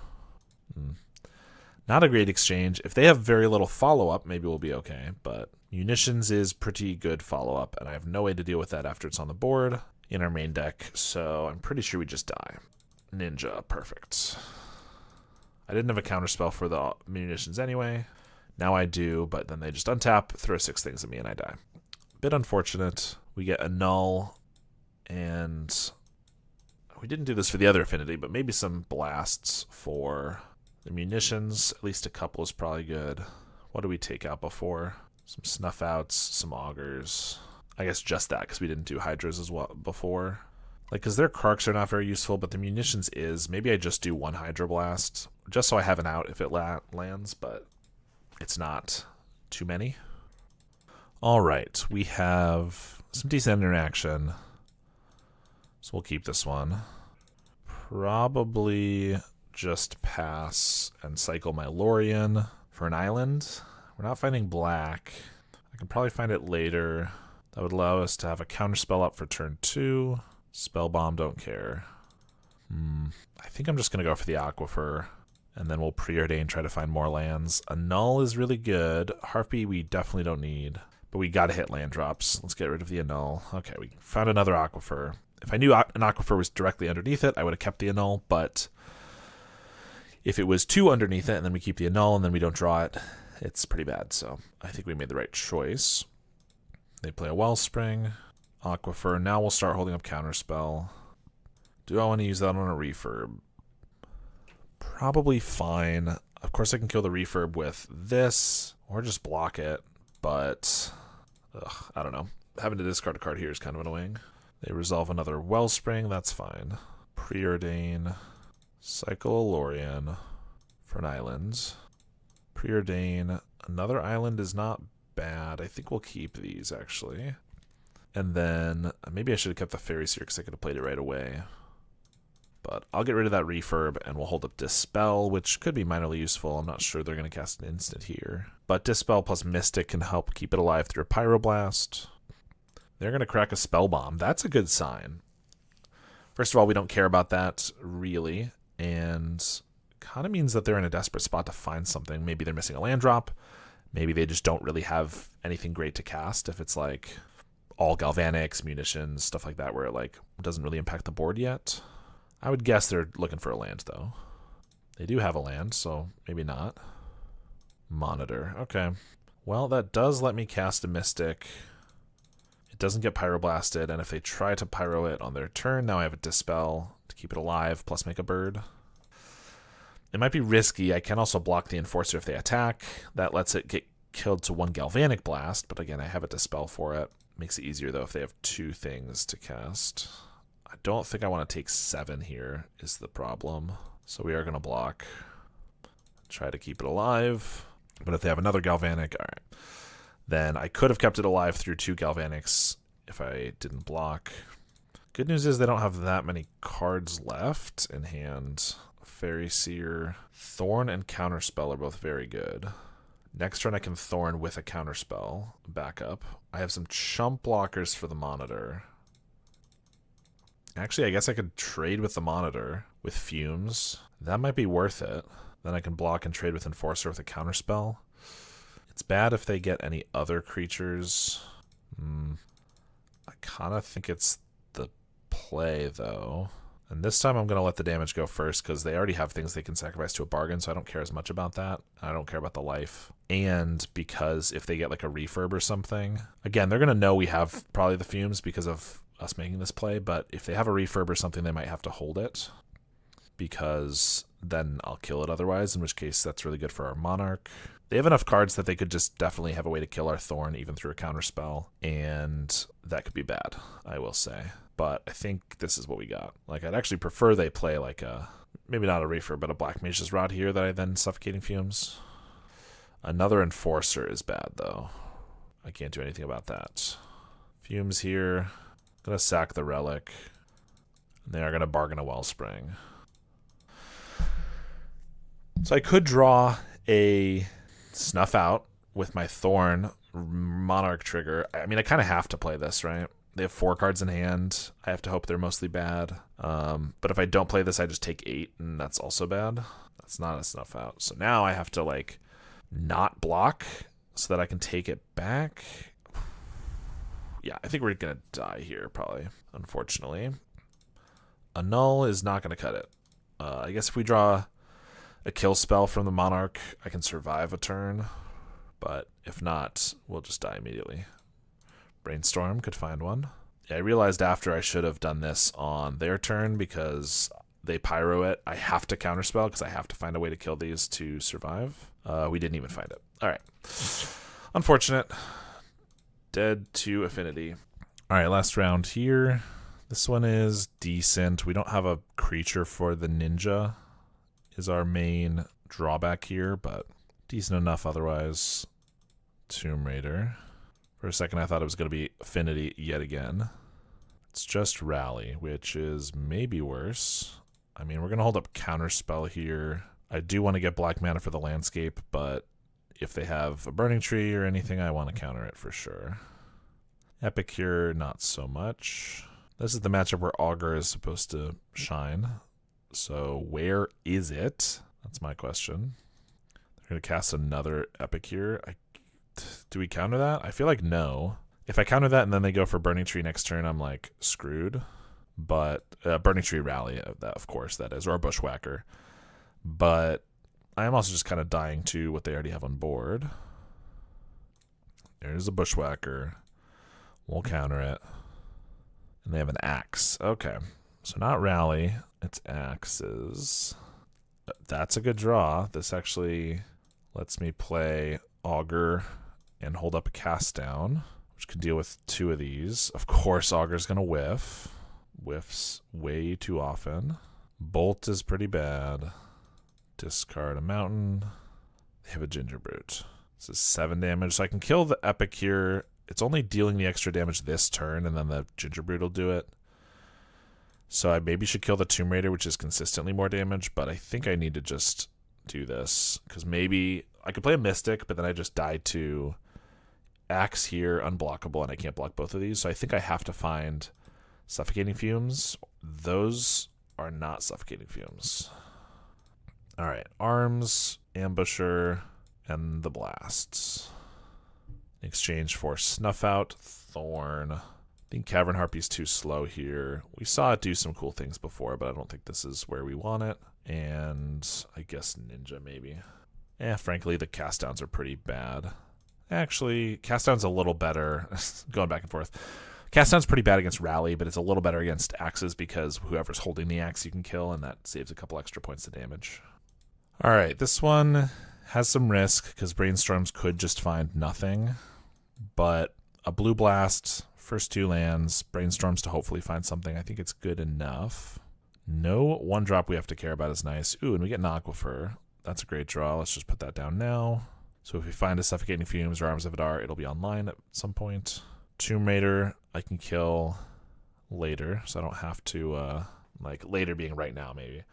Not a great exchange. If they have very little follow-up, maybe we'll be okay. But Munitions is pretty good follow-up, and I have no way to deal with that after it's on the board in our main deck, so I'm pretty sure we just die. Ninja, perfect. I didn't have a counterspell for the Munitions anyway. Now I do, but then they just untap, throw 6 things at me, and I die. Bit unfortunate. We get a null, and we didn't do this for the other affinity, but maybe some blasts for the Munitions. At least a couple is probably good. What do we take out before? Some Snuff Outs, some Augurs. I guess just that, because we didn't do Hydras as well before. Like, because their Karks are not very useful, but the Munitions is. Maybe I just do 1 Hydra Blast, just so I have an out if it lands, but it's not too many. All right, we have some decent interaction, so we'll keep this one. Probably just pass and cycle my Lorien for an island. We're not finding black. I can probably find it later. That would allow us to have a counterspell up for turn 2. Spell Bomb, don't care. I think I'm just going to go for the Aquifer, and then we'll preordain, try to find more lands. A Null is really good. Harpy we definitely don't need, but we got to hit land drops. Let's get rid of the Annul. Okay, we found another Aquifer. If I knew an Aquifer was directly underneath it, I would have kept the Annul, but if it was 2 underneath it and then we keep the Annul and then we don't draw it, it's pretty bad. So I think we made the right choice. They play a Wellspring, Aquifer. Now we'll start holding up Counterspell. Do I want to use that on a Refurb? Probably fine. Of course I can kill the Refurb with this or just block it, but I don't know. Having to discard a card here is kind of annoying. They resolve another Wellspring, that's fine. Preordain, cycle a Lorien for an island. Preordain, another island is not bad. I think we'll keep these actually. And then maybe I should have kept the Fairies here because I could have played it right away. But I'll get rid of that Refurb and we'll hold up Dispel, which could be minorly useful. I'm not sure they're going to cast an instant here. But Dispel plus Mystic can help keep it alive through a Pyroblast. They're going to crack a Spell Bomb. That's a good sign. First of all, we don't care about that, really. And kind of means that they're in a desperate spot to find something. Maybe they're missing a land drop. Maybe they just don't really have anything great to cast. If it's like all Galvanics, Munitions, stuff like that, where it like doesn't really impact the board yet. I would guess they're looking for a land, though. They do have a land, so maybe not. Monitor. Okay. Well, that does let me cast a Mystic. It doesn't get Pyroblasted, and if they try to Pyro it on their turn, now I have a Dispel to keep it alive, plus make a bird. It might be risky. I can also block the Enforcer if they attack. That lets it get killed to 1 Galvanic Blast, but again, I have a Dispel for it. Makes it easier, though, if they have 2 things to cast. I don't think I want to take 7 here is the problem. So we are going to block. Try to keep it alive. But if they have another Galvanic, all right. then I could have kept it alive through 2 Galvanics if I didn't block. Good news is they don't have that many cards left in hand. Fairy Seer, Thorn, and Counterspell are both very good. Next turn I can Thorn with a Counterspell backup. I have some chump blockers for the Monitor. Actually, I guess I could trade with the Monitor with Fumes. That might be worth it. Then I can block and trade with Enforcer with a Counterspell. It's bad if they get any other creatures. I kind of think it's the play, though. And this time I'm going to let the damage go first because they already have things they can sacrifice to a bargain, so I don't care as much about that. I don't care about the life. And because if they get like a refurb or something, again, they're going to know we have probably the Fumes because of us making this play, but if they have a refurb or something, they might have to hold it because then I'll kill it otherwise, in which case that's really good for our Monarch. They have enough cards that they could just definitely have a way to kill our Thorn even through a Counterspell, and that could be bad, I will say. But I think this is what we got. Like, I'd actually prefer they play like a, maybe not a refurb, but a Black Mage's Rod here that I then Suffocating Fumes. Another Enforcer is bad, though. I can't do anything about that. Fumes here. Gonna sack the Relic. And they are gonna bargain a Wellspring. So I could draw a Snuff Out with my Thorn Monarch trigger. I mean, I kind of have to play this, right? They have 4 cards in hand. I have to hope they're mostly bad. But if I don't play this, I just take 8, and that's also bad. That's not a Snuff Out. So now I have to, like, not block so that I can take it back. Yeah, I think we're going to die here, probably, unfortunately. A Null is not going to cut it. I guess if we draw a kill spell from the Monarch, I can survive a turn. But if not, we'll just die immediately. Brainstorm could find one. Yeah, I realized after I should have done this on their turn because they pyro it. I have to counterspell because I have to find a way to kill these to survive. We didn't even find it. All right. Unfortunate. Dead to Affinity. All right, last round here. This one is decent. We don't have a creature for the Ninja is our main drawback here, but decent enough otherwise. Tomb Raider. For a second, I thought it was going to be Affinity yet again. It's just Rally, which is maybe worse. I mean, we're going to hold up Counterspell here. I do want to get black mana for the landscape, but if they have a Burning Tree or anything, I want to counter it for sure. Epicure, not so much. This is the matchup where Augur is supposed to shine. So where is it? That's my question. They're going to cast another Epicure. Do we counter that? I feel like no. If I counter that and then they go for Burning Tree next turn, I'm like screwed. But Burning Tree Rally, of course, that is, or a Bushwhacker. But I am also just kind of dying to what they already have on board. There's a Bushwhacker. We'll counter it. And they have an Axe. Okay. So not Rally, it's Axes. That's a good draw. This actually lets me play Augur and hold up a Cast Down, which can deal with 2 of these. Of course, Augur's going to whiff. Whiffs way too often. Bolt is pretty bad. Discard a Mountain. They have a Gingerbrute. This is 7 damage, so I can kill the Epicure. It's only dealing the extra damage this turn, and then the Gingerbrute will do it. So I maybe should kill the Tomb Raider, which is consistently more damage, but I think I need to just do this, because maybe I could play a Mystic, but then I just die to Axe here, unblockable, and I can't block both of these. So I think I have to find Suffocating Fumes. Those are not Suffocating Fumes. All right, Arms, Ambusher, and the Blasts. In exchange for Snuff Out, Thorn. I think Cavern Harpy's too slow here. We saw it do some cool things before, but I don't think this is where we want it. And I guess Ninja, maybe. Frankly, the Cast Downs are pretty bad. Actually, Cast Down's a little better. Going back and forth. Cast Down's pretty bad against Rally, but it's a little better against Axes because whoever's holding the Axe you can kill, and that saves a couple extra points of damage. All right, this one has some risk because Brainstorms could just find nothing. But a Blue Blast, first 2 lands, Brainstorms to hopefully find something. I think it's good enough. No 1-drop we have to care about is nice. Ooh, and we get an Aquifer. That's a great draw. Let's just put that down now. So if we find a Suffocating Fumes or Arms of Adar, it'll be online at some point. Tomb Raider, I can kill later, so I don't have to, like, later being right now, maybe.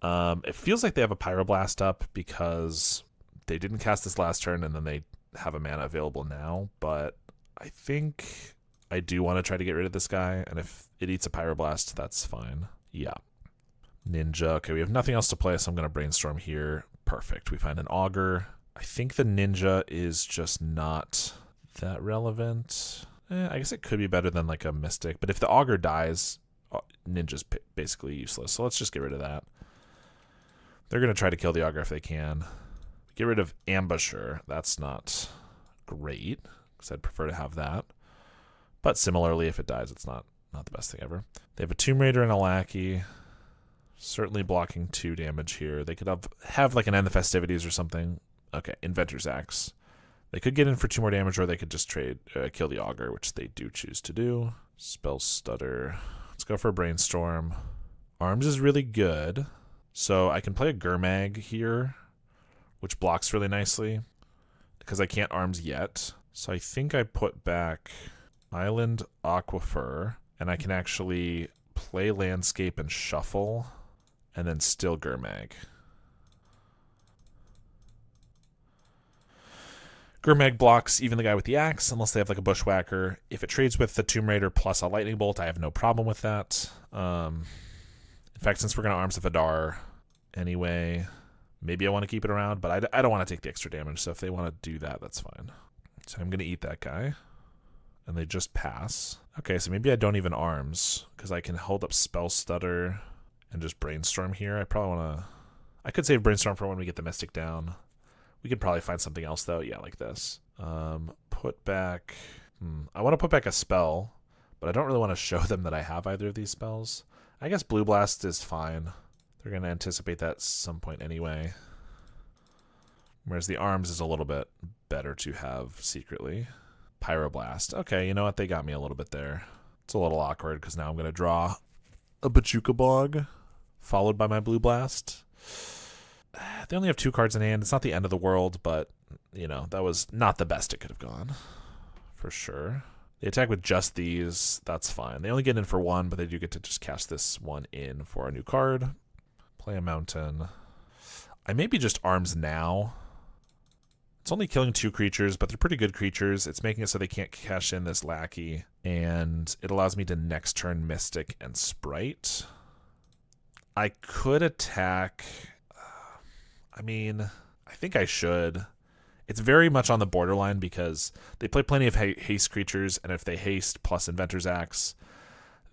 It feels like they have a Pyroblast up because they didn't cast this last turn and then they have a mana available now, but I think I do want to try to get rid of this guy, and if it eats a Pyroblast, that's fine. Yeah. Ninja. Okay, we have nothing else to play, so I'm going to brainstorm here. Perfect. We find an Augur. I think the Ninja is just not that relevant. I guess it could be better than like a Mystic, but if the Augur dies, Ninja's basically useless, so let's just get rid of that. They're going to try to kill the Augur if they can. Get rid of Ambusher. That's not great, because I'd prefer to have that. But similarly, if it dies, it's not the best thing ever. They have a Tomb Raider and a Lackey. Certainly blocking 2 damage here. They could have like an End the Festivities or something. Okay, Inventor's Axe. They could get in for 2 more damage, or they could just kill the Augur, which they do choose to do. Spell Stutter. Let's go for a Brainstorm. Arms is really good. So I can play a Gurmag here, which blocks really nicely, because I can't Arms yet. So I think I put back Island Aquifer, and I can actually play Landscape and Shuffle, and then still Gurmag. Gurmag blocks even the guy with the axe, unless they have like a Bushwhacker. If it trades with the Tomb Raider plus a Lightning Bolt, I have no problem with that. In fact, since we're going to Arms of Adar anyway, maybe I want to keep it around, but I don't want to take the extra damage, so if they want to do that, that's fine. So I'm going to eat that guy, and they just pass. Okay, so maybe I don't even Arms, because I can hold up Spell Stutter and just Brainstorm here. I probably want to... I could save Brainstorm for when we get the Mystic down. We could probably find something else, though. Yeah, like this. Put back... I want to put back a spell, but I don't really want to show them that I have either of these spells. I guess Blue Blast is fine. They're going to anticipate that at some point anyway. Whereas the Arms is a little bit better to have secretly. Pyroblast. Okay, you know what? They got me a little bit there. It's a little awkward because now I'm going to draw a Bachuka Bog, followed by my Blue Blast. They only have 2 cards in hand. It's not the end of the world, but, you know, that was not the best it could have gone, for sure. They attack with just these. That's fine. They only get in for 1, but they do get to just cast this one in for a new card. Play a Mountain. I maybe just Arms now. It's only killing 2 creatures, but they're pretty good creatures. It's making it so they can't cash in this Lackey, and it allows me to next turn Mystic and Sprite. I could attack... I mean, I think I should. It's very much on the borderline because they play plenty of haste creatures, and if they haste plus Inventor's Axe,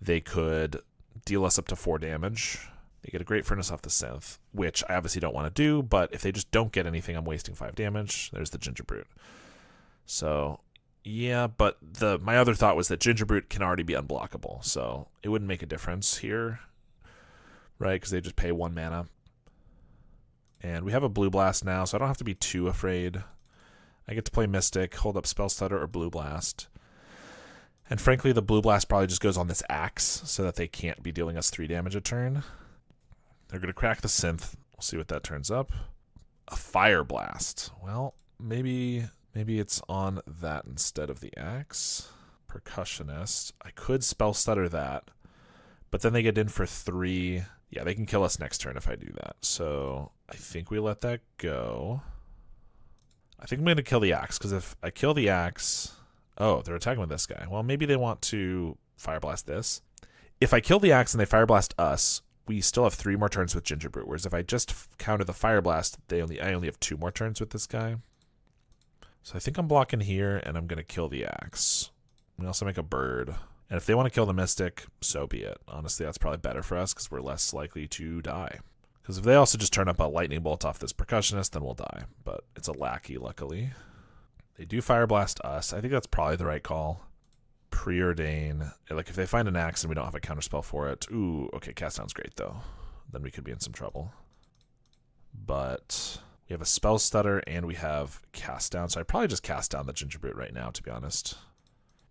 they could deal us up to 4 damage. They get a Great Furnace off the Synth, which I obviously don't want to do, but if they just don't get anything, I'm wasting 5 damage. There's the Ginger Brute. So, yeah, but my other thought was that Ginger Brute can already be unblockable, so it wouldn't make a difference here, right? Because they just pay 1 mana. And we have a Blue Blast now, so I don't have to be too afraid. I get to play Mystic, hold up Spell Stutter or Blue Blast. And frankly, the Blue Blast probably just goes on this Axe so that they can't be dealing us 3 damage a turn. They're going to crack the Synth. We'll see what that turns up. A Fire Blast. Well, maybe it's on that instead of the Axe. Percussionist. I could Spell Stutter that, but then they get in for 3. Yeah, they can kill us next turn if I do that. So I think we let that go. I think I'm going to kill the Axe, because if I kill the Axe... Oh, they're attacking with this guy. Well, maybe they want to Fire Blast this. If I kill the Axe and they Fire Blast us, we still have 3 more turns with Ginger Brute, whereas if I just counter the Fire Blast, I only have 2 more turns with this guy. So I think I'm blocking here, and I'm going to kill the Axe. We also make a bird. And if they want to kill the Mystic, so be it. Honestly, that's probably better for us because we're less likely to die. Because if they also just turn up a Lightning Bolt off this Percussionist, then we'll die. But it's a Lackey, luckily. They do Fire Blast us. I think that's probably the right call. Preordain. Like, if they find an Axe and we don't have a counterspell for it. Ooh, okay, Cast Down's great, though. Then we could be in some trouble. But we have a Spell Stutter and we have Cast Down. So I'd probably just Cast Down the Ginger Brute right now, to be honest.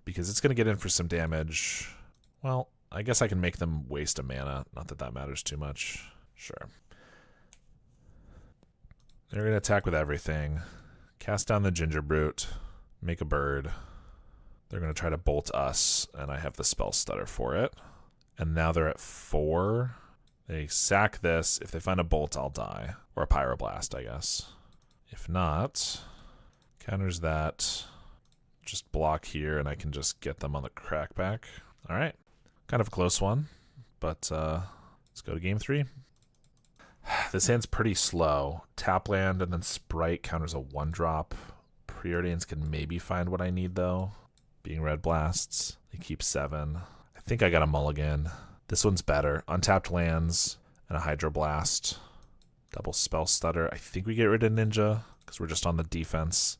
Because it's going to get in for some damage. Well, I guess I can make them waste a mana. Not that that matters too much. Sure. They're going to attack with everything. Cast down the Ginger Brute. Make a bird. They're going to try to bolt us, and I have the spell stutter for it. And now they're at 4. They sack this. If they find a bolt, I'll die. Or a pyroblast, I guess. If not, counters that. Just block here, and I can just get them on the crackback. All right. Kind of a close one, but let's go to game 3. This hand's pretty slow. Tap land and then Sprite counters a 1-drop. Preordains can maybe find what I need, though. Being red blasts. They keep 7. I think I got a mulligan. This one's better. Untapped lands and a Hydroblast. Double spell stutter. I think we get rid of Ninja because we're just on the defensive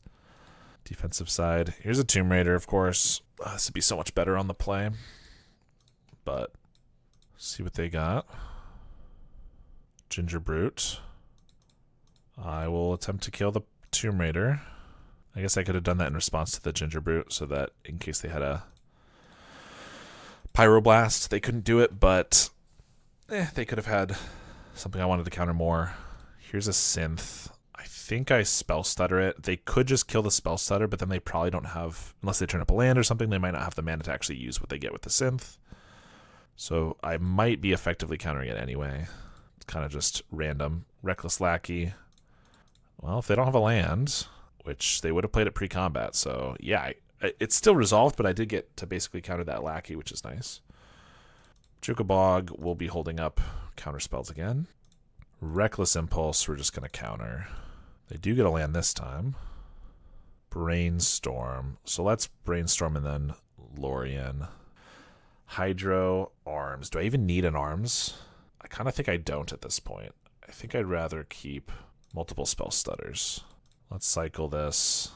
side. Here's a Tomb Raider, of course. This would be so much better on the play. But see what they got. Ginger Brute. I will attempt to kill the Tomb Raider. I guess I could have done that in response to the Ginger Brute so that in case they had a Pyroblast, they couldn't do it, but they could have had something I wanted to counter more. Here's a Synth. I think I Spell Stutter it. They could just kill the Spell Stutter, but then they probably don't have, unless they turn up a land or something, they might not have the mana to actually use what they get with the Synth. So I might be effectively countering it anyway. It's kind of just random. Reckless Lackey. Well, if they don't have a land, which they would have played it pre-combat, so yeah, it's still resolved, but I did get to basically counter that Lackey, which is nice. Jukabog will be holding up counter spells again. Reckless Impulse, we're just going to counter. They do get a land this time. Brainstorm. So let's Brainstorm and then Lorien. Hydro, Arms. Do I even need an Arms? I kind of think I don't at this point. I think I'd rather keep multiple spell stutters. Let's cycle this.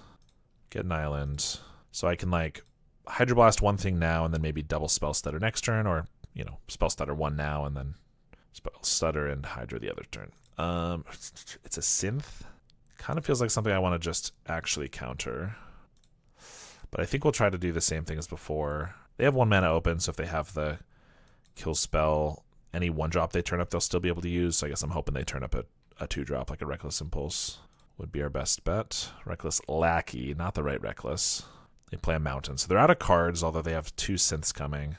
Get an island. So I can like Hydroblast one thing now and then maybe double spell stutter next turn, or you know, spell stutter one now and then spell stutter and Hydro the other turn. It's a Synth. Kind of feels like something I want to just actually counter. But I think we'll try to do the same thing as before. They have 1 mana open, so if they have the kill spell, any 1-drop they turn up, they'll still be able to use. So I guess I'm hoping they turn up a 2-drop, like a Reckless Impulse would be our best bet. Reckless Lackey, not the right Reckless. They play a Mountain. So they're out of cards, although they have 2 Synths coming.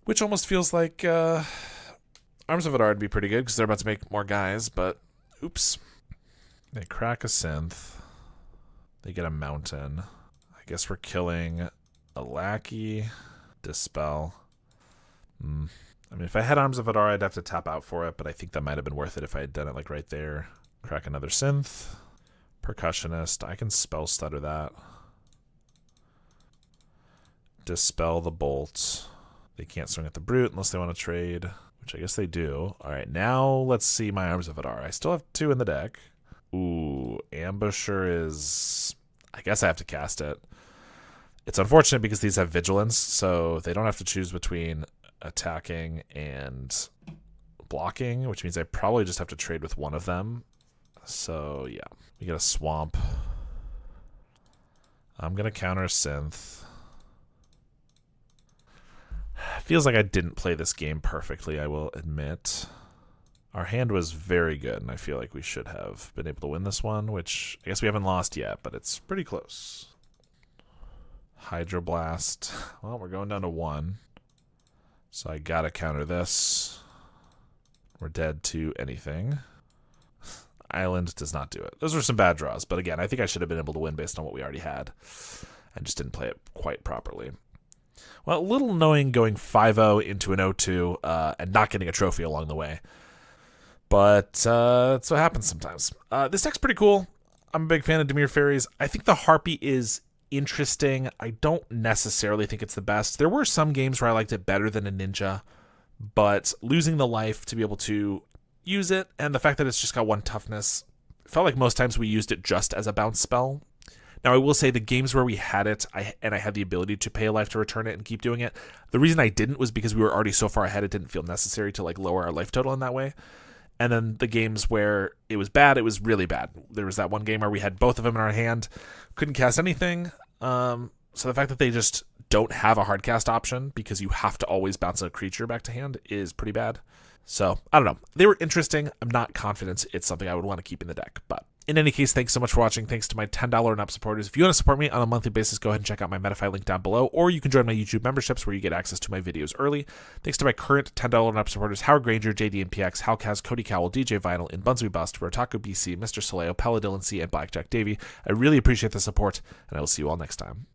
Which almost feels like Arms of Adar would be pretty good, because they're about to make more guys, but oops. They crack a Synth. They get a Mountain. I guess we're killing a Lackey. Dispel. I mean, if I had Arms of Adar, I'd have to tap out for it, but I think that might have been worth it if I had done it like right there. Crack another Synth. Percussionist. I can spell stutter that. Dispel the Bolt. They can't swing at the Brute unless they want to trade, which I guess they do. All right, now let's see my Arms of Adar. I still have 2 in the deck. Ooh, Ambusher is... I guess I have to cast it. It's unfortunate because these have Vigilance, so they don't have to choose between attacking and blocking, which means I probably just have to trade with one of them. So, yeah. We get a Swamp. I'm going to counter a Synth. Feels like I didn't play this game perfectly, I will admit. Our hand was very good, and I feel like we should have been able to win this one, which I guess we haven't lost yet, but it's pretty close. Hydroblast. Well, we're going down to 1. So I gotta counter this. We're dead to anything. Island does not do it. Those were some bad draws, but again, I think I should have been able to win based on what we already had. I just didn't play it quite properly. Well, a little annoying going 5-0 into an 0-2 and not getting a trophy along the way. But that's what happens sometimes. This deck's pretty cool. I'm a big fan of Dimir Faeries. I think the Harpy is interesting. I don't necessarily think it's the best. There were some games where I liked it better than a Ninja, but losing the life to be able to use it, and the fact that it's just got 1 toughness, felt like most times we used it just as a bounce spell. Now, I will say the games where we had it, I had the ability to pay a life to return it and keep doing it. The reason I didn't was because we were already so far ahead, it didn't feel necessary to like lower our life total in that way. And then the games where it was bad, it was really bad. There was that one game where we had both of them in our hand, couldn't cast anything. So the fact that they just don't have a hard cast option because you have to always bounce a creature back to hand is pretty bad. So, I don't know. They were interesting. I'm not confident it's something I would want to keep in the deck. But In any case, thanks so much for watching. Thanks to my $10 and up supporters. If you want to support me on a monthly basis, go ahead and check out my Metafy link down below, or you can join my YouTube memberships where you get access to my videos early. Thanks to my current $10 and up supporters, Howard Granger, JD and PX, Halcaz, Cody Cowell, DJ Vinyl, and Bunsby Bust, Rotaku BC, Mr. Soleo, Paladillan C, and Blackjack Davey. I really appreciate the support, and I will see you all next time.